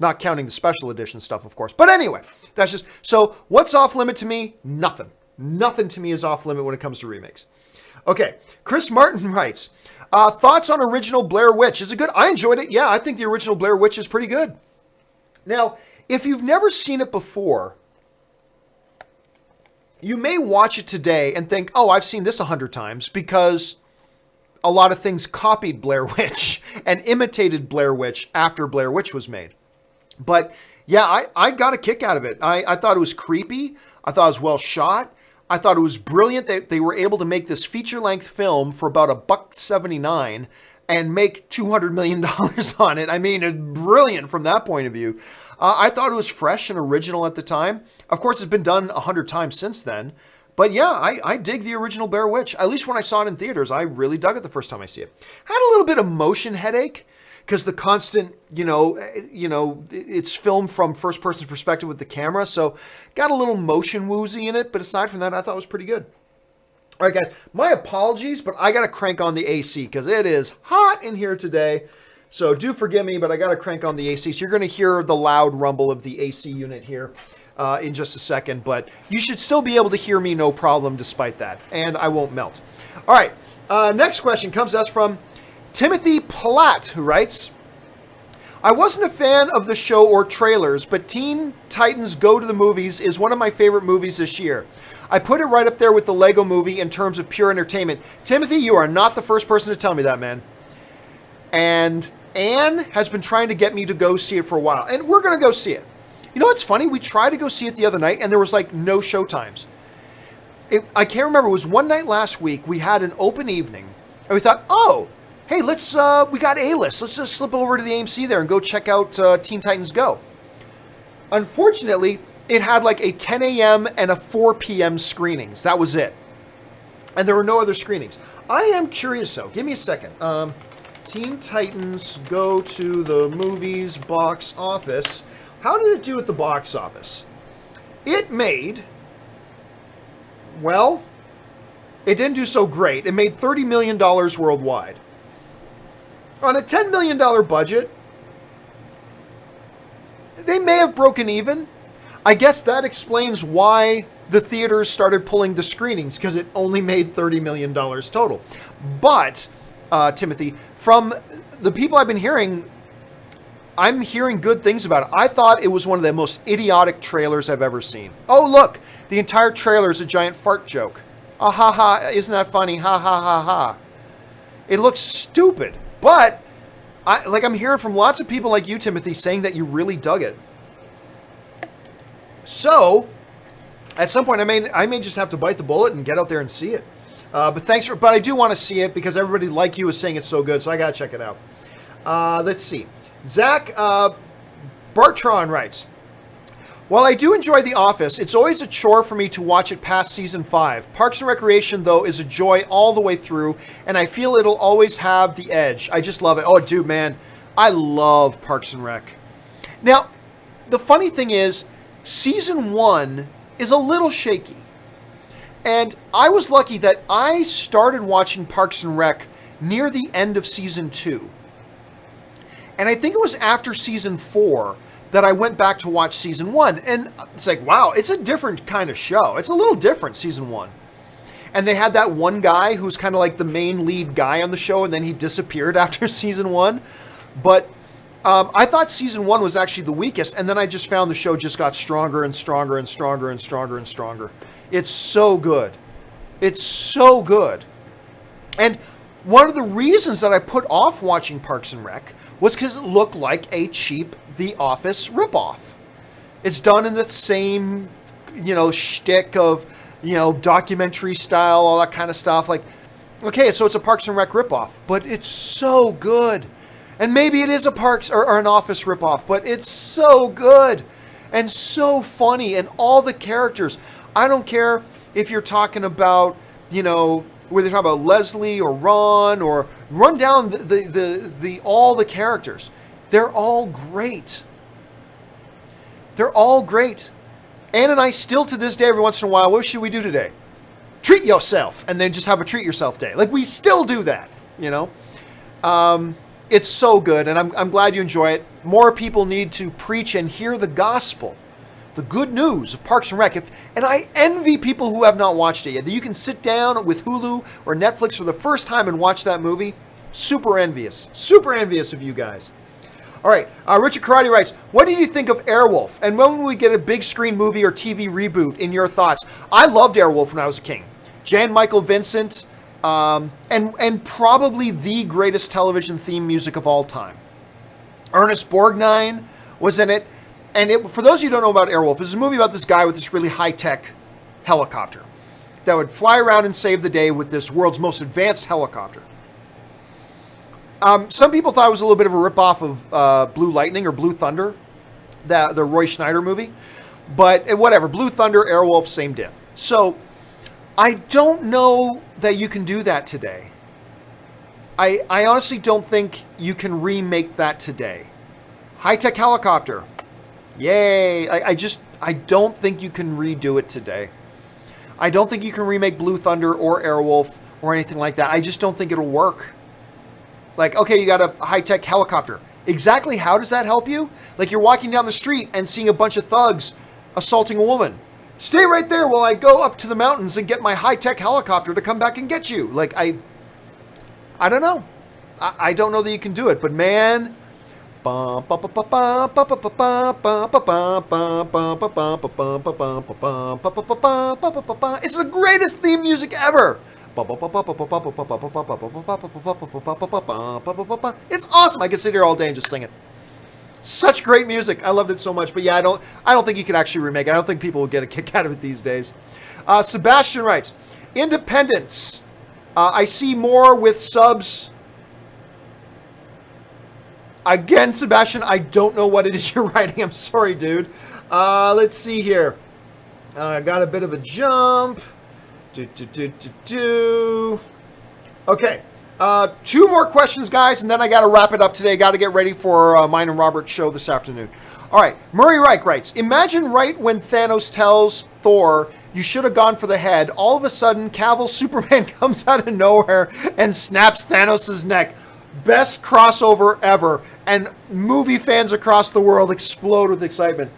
[SPEAKER 1] Not counting the special edition stuff, of course. But anyway, that's just... So what's off limit to me? Nothing. Nothing to me is off limit when it comes to remakes. Okay, Chris Martin writes, thoughts on original Blair Witch? Is it good? I enjoyed it. Yeah, I think the original Blair Witch is pretty good. Now, if you've never seen it before, you may watch it today and think, oh, I've seen this 100 times because a lot of things copied Blair Witch and imitated Blair Witch after Blair Witch was made. But yeah, I got a kick out of it. I thought it was creepy. I thought it was well shot. I thought it was brilliant that they were able to make this feature-length film for about $1.79 and make $200 million on it. I mean, it's brilliant from that point of view. I thought it was fresh and original at the time. Of course, it's been done 100 times since then. But yeah, I dig the original Blair Witch. At least when I saw it in theaters, I really dug it the first time I see it. Had a little bit of motion headache. Because the constant, it's filmed from first person perspective with the camera. So got a little motion woozy in it. But aside from that, I thought it was pretty good. All right, guys, my apologies, but I got to crank on the AC because it is hot in here today. So do forgive me, but I got to crank on the AC. So you're going to hear the loud rumble of the AC unit here in just a second. But you should still be able to hear me no problem despite that. And I won't melt. All right, next question comes to us from Timothy Platt, who writes, I wasn't a fan of the show or trailers, but Teen Titans Go to the Movies is one of my favorite movies this year. I put it right up there with the Lego Movie in terms of pure entertainment. Timothy, you are not the first person to tell me that, man. And Anne has been trying to get me to go see it for a while, and we're going to go see it. You know what's funny? We tried to go see it the other night, and there was like no show times. I can't remember. It was one night last week. We had an open evening, and we thought, oh, hey, we got A-List. Let's just slip over to the AMC there and go check out Teen Titans Go. Unfortunately, it had like a 10 a.m. and a 4 p.m. screenings. That was it. And there were no other screenings. I am curious, though. Give me a second. Teen Titans Go to the movies box office. How did it do at the box office? It made, well, it didn't do so great. It made $30 million worldwide. On a $10 million budget, they may have broken even. I guess that explains why the theaters started pulling the screenings, because it only made $30 million total. But, Timothy, from the people I've been hearing, I'm hearing good things about it. I thought it was one of the most idiotic trailers I've ever seen. Oh, look, the entire trailer is a giant fart joke. Ah, ha, ha, isn't that funny? Ha, ha, ha, ha. It looks stupid, but I'm hearing from lots of people like you, Timothy, saying that you really dug it. So, at some point, I may just have to bite the bullet and get out there and see it. But I do want to see it because everybody like you is saying it's so good, so I gotta check it out. Let's see. Zach Bartron writes, while I do enjoy The Office, it's always a chore for me to watch it past season 5. Parks and Recreation, though, is a joy all the way through, and I feel it'll always have the edge. I just love it. Oh, dude, man, I love Parks and Rec. Now, the funny thing is, season 1 is a little shaky. And I was lucky that I started watching Parks and Rec near the end of season 2. And I think it was after season 4 that I went back to watch season 1. And it's like, wow, it's a different kind of show. It's a little different, season 1. And they had that one guy who's kind of like the main lead guy on the show, and then he disappeared after season 1. But I thought season 1 was actually the weakest, and then I just found the show just got stronger and stronger and stronger and stronger and stronger. It's so good. It's so good. And one of the reasons that I put off watching Parks and Rec was because it looked like a cheap The Office ripoff. It's done in the same, shtick of, documentary style, all that kind of stuff. Like, okay, so it's a Parks and Rec ripoff, but it's so good. And maybe it is a Parks or an Office ripoff, but it's so good and so funny, and all the characters. I don't care if you're talking about, where they're talking about Leslie or Ron, or run down the all the characters. They're all great. They're all great. Ann and I still to this day, every once in a while, what should we do today? Treat yourself, and then just have a treat yourself day. Like, we still do that, It's so good, and I'm glad you enjoy it. More people need to preach and hear the gospel, the good news of Parks and Rec. And I envy people who have not watched it yet. That you can sit down with Hulu or Netflix for the first time and watch that movie. Super envious. Super envious of you guys. All right, Richard Karani writes, what did you think of Airwolf? And when will we get a big screen movie or TV reboot in your thoughts? I loved Airwolf when I was a king. Jan Michael Vincent, and probably the greatest television theme music of all time. Ernest Borgnine was in it. And for those of you who don't know about Airwolf, it's a movie about this guy with this really high-tech helicopter that would fly around and save the day with this world's most advanced helicopter. Some people thought it was a little bit of a ripoff of Blue Lightning or Blue Thunder, the Roy Schneider movie. But whatever, Blue Thunder, Airwolf, same diff. So I don't know that you can do that today. I honestly don't think you can remake that today. High-tech helicopter. Yay. I don't think you can redo it today. I don't think you can remake Blue Thunder or Airwolf or anything like that. I just don't think it'll work. Like, okay, you got a high-tech helicopter. Exactly how does that help you? Like, you're walking down the street and seeing a bunch of thugs assaulting a woman. Stay right there while I go up to the mountains and get my high-tech helicopter to come back and get you. Like, I don't know. I don't know that you can do it, but man... It's the greatest theme music ever. It's awesome. I could sit here all day and just sing it. Such great music. I loved it so much. But yeah, I don't think you could actually remake it. I don't think people will get a kick out of it these days. Sebastian writes, Independence. I see more with subs Again, Sebastian, I don't know what it is you're writing. I'm sorry, dude. Let's see here. I got a bit of a jump. Okay. 2 more questions, guys, and then I got to wrap it up today. Got to get ready for mine and Robert's show this afternoon. All right. Murray Reich writes, imagine right when Thanos tells Thor, you should have gone for the head. All of a sudden, Cavill's Superman comes out of nowhere and snaps Thanos' neck. Best crossover ever. And movie fans across the world explode with excitement.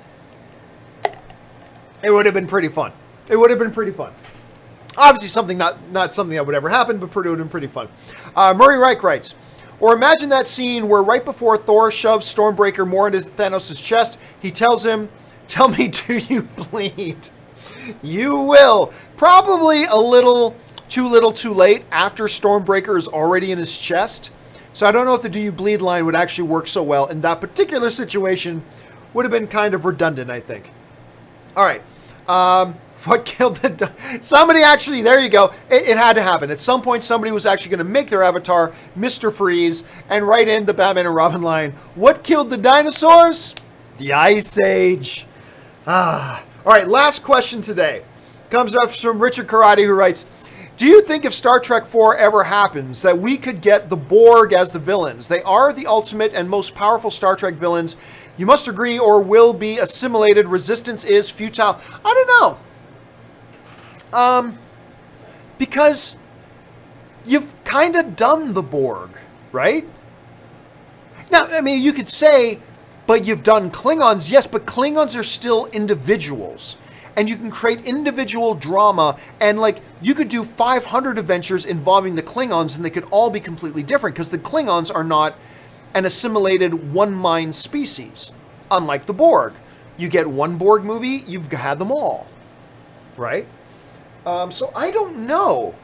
[SPEAKER 1] It would have been pretty fun. It would have been pretty fun. Obviously, something not something that would ever happen, but it would have been pretty fun. Murray Reich writes, or imagine that scene where right before Thor shoves Stormbreaker more into Thanos' chest, he tells him, tell me, do you bleed? You will. Probably a little too late after Stormbreaker is already in his chest. So I don't know if the do you bleed line would actually work so well in that particular situation. Would have been kind of redundant, I think. All right. What killed the... Somebody actually... There you go. It had to happen. At some point, somebody was actually going to make their avatar Mr. Freeze and write in the Batman and Robin line. What killed the dinosaurs? The Ice Age. All right, last question today. Comes up from Richard Karani, who writes, do you think if Star Trek IV ever happens that we could get the Borg as the villains? They are the ultimate and most powerful Star Trek villains. You must agree or will be assimilated. Resistance is futile. I don't know. Because you've kind of done the Borg, right? Now, I mean, you could say, but you've done Klingons. Yes, but Klingons are still individuals. And you can create individual drama, and like you could do 500 adventures involving the Klingons, and they could all be completely different because the Klingons are not an assimilated one-mind species. Unlike the Borg, you get one Borg movie, you've had them all, right? So I don't know.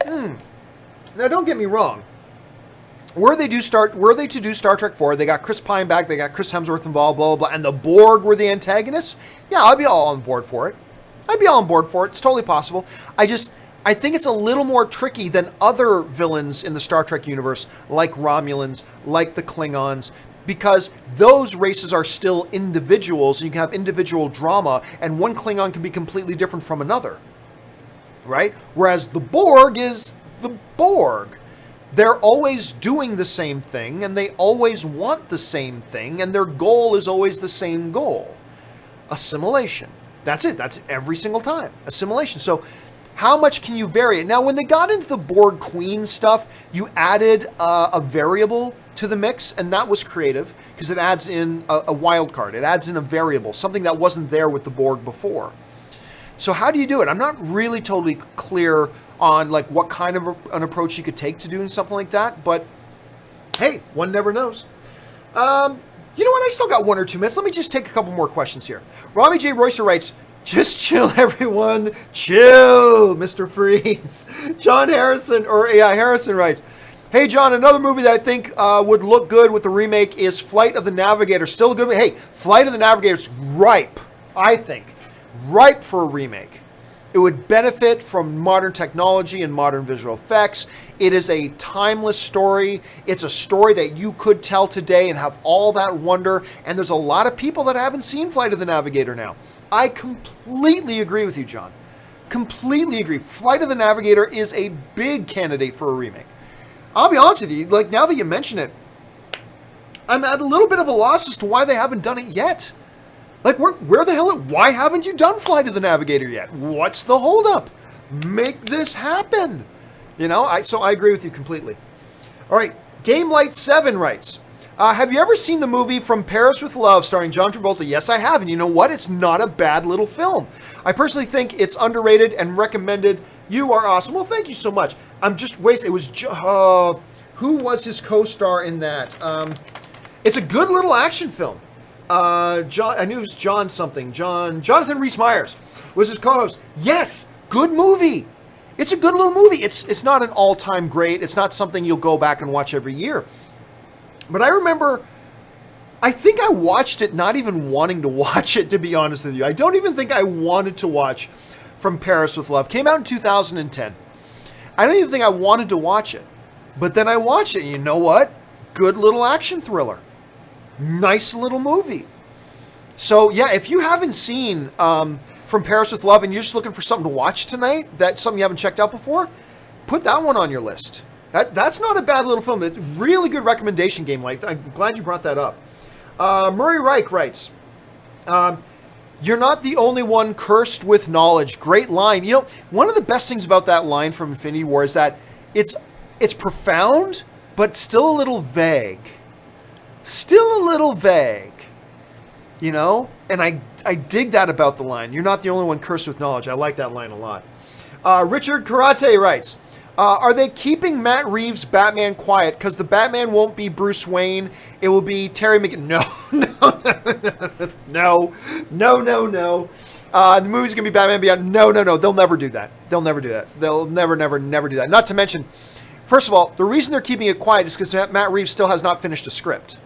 [SPEAKER 1] Now, don't get me wrong. Were they to do Star Trek 4, they got Chris Pine back, they got Chris Hemsworth involved, blah, blah, blah, and the Borg were the antagonists? Yeah, I'd be all on board for it. It's totally possible. I think it's a little more tricky than other villains in the Star Trek universe, like Romulans, like the Klingons, because those races are still individuals, and you can have individual drama, and one Klingon can be completely different from another, right? Whereas the Borg is the Borg. They're always doing the same thing, and they always want the same thing, and their goal is always the same goal. Assimilation. That's it. That's every single time. Assimilation. So how much can you vary it? Now, when they got into the Borg Queen stuff, you added a variable to the mix, and that was creative, because it adds in a wild card. It adds in a variable, something that wasn't there with the Borg before. So how do you do it? I'm not really totally clear on like what kind of an approach you could take to doing something like that, but hey, one never knows. You know what? I still got 1 or 2 minutes. Let me just take a couple more questions here. Rami J. Roycer writes, just chill, everyone. Chill, Mr. Freeze. Harrison writes, hey, John, another movie that I think would look good with the remake is Flight of the Navigator. Still a good movie. Hey, Flight of the Navigator is ripe, I think. Ripe for a remake. It would benefit from modern technology and modern visual effects. It is a timeless story. It's a story that you could tell today and have all that wonder. And there's a lot of people that haven't seen Flight of the Navigator now. I completely agree with you, John. Completely agree. Flight of the Navigator is a big candidate for a remake. I'll be honest with you, like now that you mention it, I'm at a little bit of a loss as to why they haven't done it yet. Like, where the hell, why haven't you done Flight of the Navigator yet? What's the holdup? Make this happen. You know, so I agree with you completely. All right, GameLight7 writes, have you ever seen the movie From Paris with Love starring John Travolta? Yes, I have, and you know what? It's not a bad little film. I personally think it's underrated and recommended. You are awesome. Well, thank you so much. I'm just wasting, it was, who was his co-star in that? It's a good little action film. I knew it was John something. Jonathan Rhys-Meyers was his co-host. Yes, good movie. It's a good little movie. It's not an all-time great. It's not something you'll go back and watch every year. But I remember, I think I watched it not even wanting to watch it, to be honest with you. I don't even think I wanted to watch From Paris with Love. Came out in 2010. I don't even think I wanted to watch it. But then I watched it, and you know what? good little action thriller. Nice little movie. So, yeah, if you haven't seen From Paris with Love and you're just looking for something to watch tonight, that's something you haven't checked out before, put that one on your list. That's not a bad little film. It's a really good recommendation game. Like, I'm glad you brought that up. Murray Reich writes, you're not the only one cursed with knowledge. Great line. You know, one of the best things about that line from Infinity War is that it's profound, but still a little vague. Still a little vague. You know? And I dig that about the line. You're not the only one cursed with knowledge. I like that line a lot. Richard Karate writes, are they keeping Matt Reeves' Batman quiet because the Batman won't be Bruce Wayne? It will be Terry McGinnis. No. The movie's going to be Batman Beyond. No. They'll never do that. They'll never do that. They'll never do that. Not to mention, first of all, the reason they're keeping it quiet is because Matt Reeves still has not finished a script.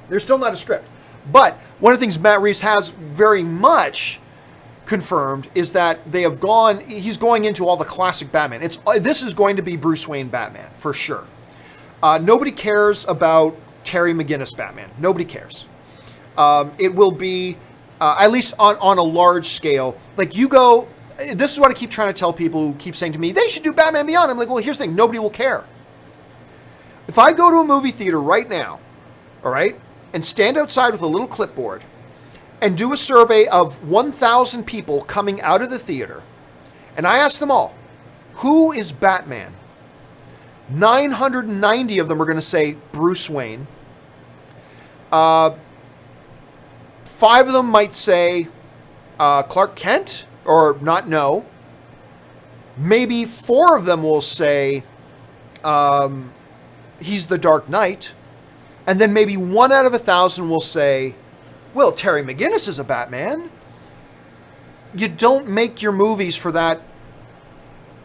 [SPEAKER 1] There's still not a script. But one of the things Matt Reeves has very much confirmed is that he's going into all the classic Batman. This is going to be Bruce Wayne Batman, for sure. Nobody cares about Terry McGinnis Batman. Nobody cares. It will be, at least on a large scale, like you go, this is what I keep trying to tell people who keep saying to me, they should do Batman Beyond. I'm like, well, here's the thing, nobody will care. If I go to a movie theater right now, all right, and stand outside with a little clipboard and do a survey of 1,000 people coming out of the theater, and I ask them all, who is Batman? 990 of them are going to say Bruce Wayne. 5 of them might say Clark Kent, or not know. Maybe 4 of them will say he's the Dark Knight. And then maybe 1 out of 1,000 will say, well, Terry McGinnis is a Batman. You don't make your movies for that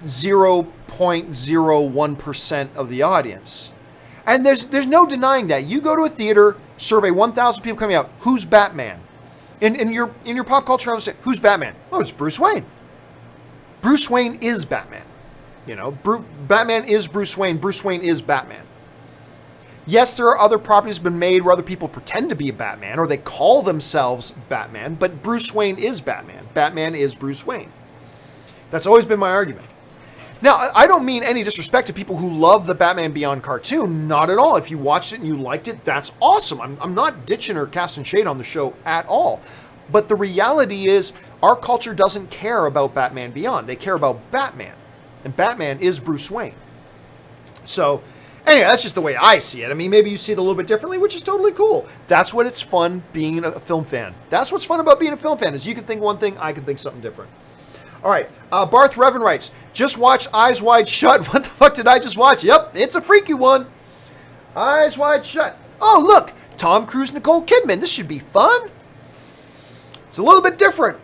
[SPEAKER 1] 0.01% of the audience. And there's no denying that. You go to a theater, survey 1,000 people coming out, who's Batman? In your pop culture, say, who's Batman? Oh, it's Bruce Wayne. Bruce Wayne is Batman. You know, Batman is Bruce Wayne. Bruce Wayne is Batman. Yes, there are other properties been made where other people pretend to be a Batman or they call themselves Batman, but Bruce Wayne is Batman. Batman is Bruce Wayne. That's always been my argument. Now, I don't mean any disrespect to people who love the Batman Beyond cartoon. Not at all. If you watched it and you liked it, that's awesome. I'm not ditching or casting shade on the show at all. But the reality is our culture doesn't care about Batman Beyond. They care about Batman. And Batman is Bruce Wayne. So, anyway, that's just the way I see it. I mean, maybe you see it a little bit differently, which is totally cool. That's what it's fun being a film fan. That's what's fun about being a film fan, is you can think one thing, I can think something different. All right, Barth Revan writes, just watch Eyes Wide Shut. What the fuck did I just watch? Yep, it's a freaky one. Eyes Wide Shut. Oh, look, Tom Cruise, Nicole Kidman. This should be fun. It's a little bit different.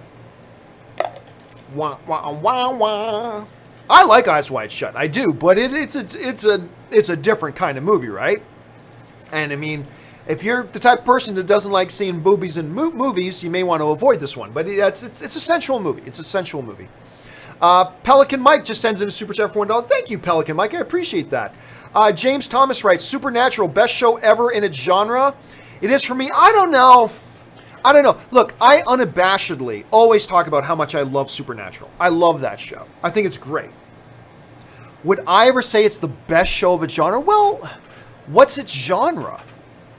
[SPEAKER 1] Wah, wah, wah, wah. I like Eyes Wide Shut. I do, but it's a different kind of movie, right? And I mean, if you're the type of person that doesn't like seeing boobies in movies, you may want to avoid this one. But it's a sensual movie. It's a sensual movie. Pelican Mike just sends in a super chat for $1. Thank you, Pelican Mike. I appreciate that. James Thomas writes, Supernatural, best show ever in its genre. It is for me. I don't know. Look, I unabashedly always talk about how much I love Supernatural. I love that show. I think it's great. Would I ever say it's the best show of its genre? Well, what's its genre?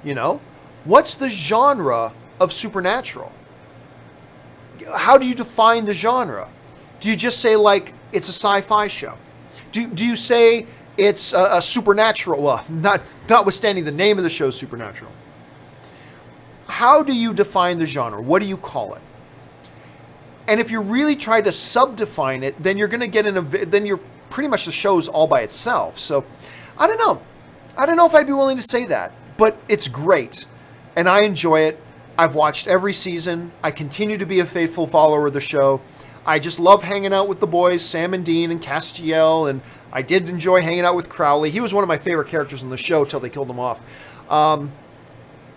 [SPEAKER 1] You know? What's the genre of Supernatural? How do you define the genre? Do you just say, like, it's a sci-fi show? Do you say it's a supernatural? Well, notwithstanding the name of the show, Supernatural. How do you define the genre? What do you call it? And if you really try to subdefine it, then you're going to get then you're pretty much the show's all by itself. So, I don't know. I don't know if I'd be willing to say that, but it's great. And I enjoy it. I've watched every season. I continue to be a faithful follower of the show. I just love hanging out with the boys, Sam and Dean and Castiel, and I did enjoy hanging out with Crowley. He was one of my favorite characters in the show till they killed him off.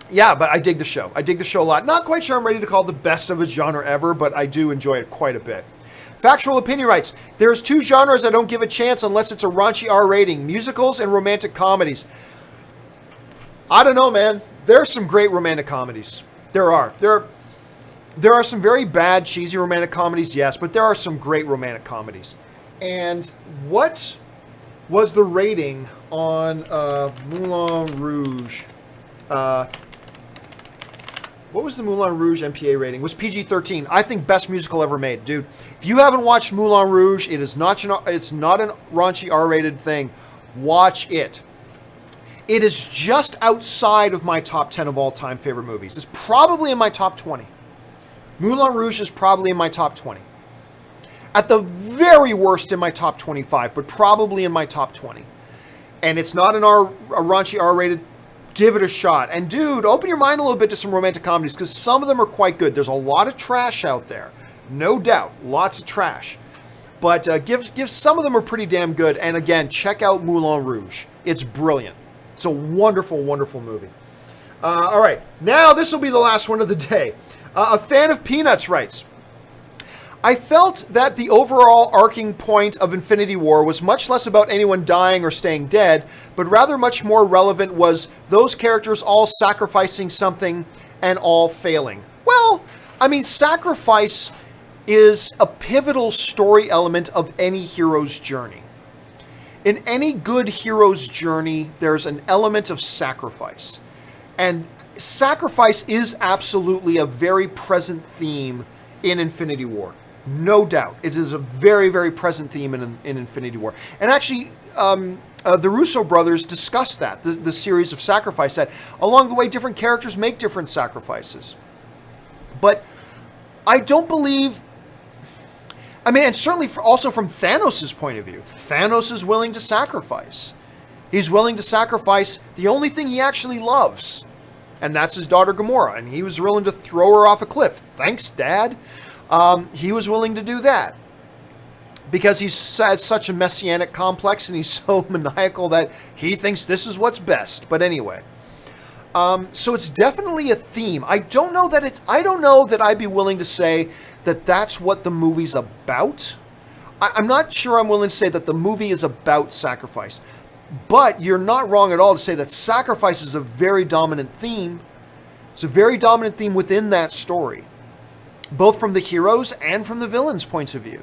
[SPEAKER 1] Yeah, but I dig the show. I dig the show a lot. Not quite sure I'm ready to call it the best of its genre ever, but I do enjoy it quite a bit. Factual Opinion writes, there's 2 genres I don't give a chance unless it's a raunchy R rating, musicals and romantic comedies. I don't know, man. There are some great romantic comedies. There are. There are some very bad, cheesy romantic comedies, yes, but there are some great romantic comedies. And what was the rating on Moulin Rouge? What was the Moulin Rouge MPA rating? It was PG-13. I think best musical ever made, dude. If you haven't watched Moulin Rouge, it's not a raunchy R-rated thing. Watch it. It is just outside of my top 10 of all-time favorite movies. It's probably in my top 20. Moulin Rouge is probably in my top 20. At the very worst in my top 25, but probably in my top 20. And it's not a raunchy R-rated. Give it a shot. And dude, open your mind a little bit to some romantic comedies, because some of them are quite good. There's a lot of trash out there. No doubt. Lots of trash. But give some of them are pretty damn good. And again, check out Moulin Rouge. It's brilliant. It's a wonderful, wonderful movie. All right. Now, this will be the last one of the day. A fan of Peanuts writes, I felt that the overall arcing point of Infinity War was much less about anyone dying or staying dead, but rather much more relevant was those characters all sacrificing something and all failing. Well, I mean, sacrifice is a pivotal story element of any hero's journey. In any good hero's journey, there's an element of sacrifice. And sacrifice is absolutely a very present theme in Infinity War. No doubt. It is a very, very present theme in Infinity War. And actually, the Russo brothers discussed that, the series of sacrifice, that along the way, different characters make different sacrifices. But I don't believe... I mean, and certainly also from Thanos' point of view, Thanos is willing to sacrifice. He's willing to sacrifice the only thing he actually loves, and that's his daughter Gamora, and he was willing to throw her off a cliff. Thanks, Dad. He was willing to do that because he's has such a messianic complex and he's so maniacal that he thinks this is what's best. But anyway, so it's definitely a theme. I don't know that I'd be willing to say that that's what the movie's about. I'm not sure I'm willing to say that the movie is about sacrifice. But you're not wrong at all to say that sacrifice is a very dominant theme. It's a very dominant theme within that story, both from the heroes and from the villains' points of view.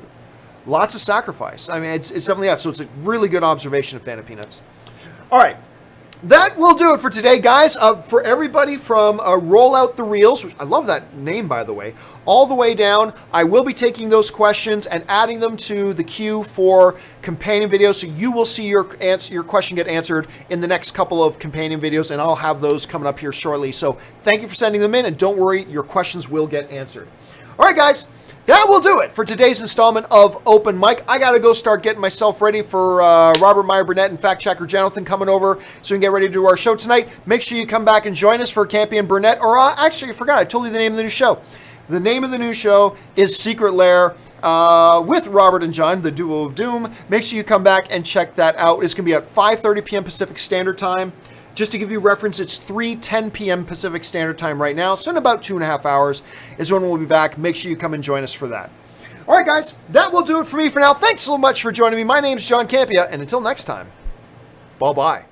[SPEAKER 1] Lots of sacrifice. I mean, it's definitely that. So it's a really good observation of Fan of Peanuts. All right. That will do it for today, guys. For everybody from Roll Out the Reels, which I love that name, by the way, all the way down, I will be taking those questions and adding them to the queue for companion videos. So you will see your question get answered in the next couple of companion videos, and I'll have those coming up here shortly. So thank you for sending them in, and don't worry, your questions will get answered. All right, guys. That will do it for today's installment of Open Mic. I got to go start getting myself ready for Robert Meyer Burnett and Fact Checker Jonathan coming over so we can get ready to do our show tonight. Make sure you come back and join us for Campea and Burnett. Or actually, I forgot. I told you the name of the new show. The name of the new show is Secret Lair with Robert and John, the duo of doom. Make sure you come back and check that out. It's going to be at 5:30 p.m. Pacific Standard Time. Just to give you reference, it's 3:10 p.m. Pacific Standard Time right now. So in about 2.5 hours is when we'll be back. Make sure you come and join us for that. All right, guys, that will do it for me for now. Thanks so much for joining me. My name's John Campea, and until next time, bye-bye.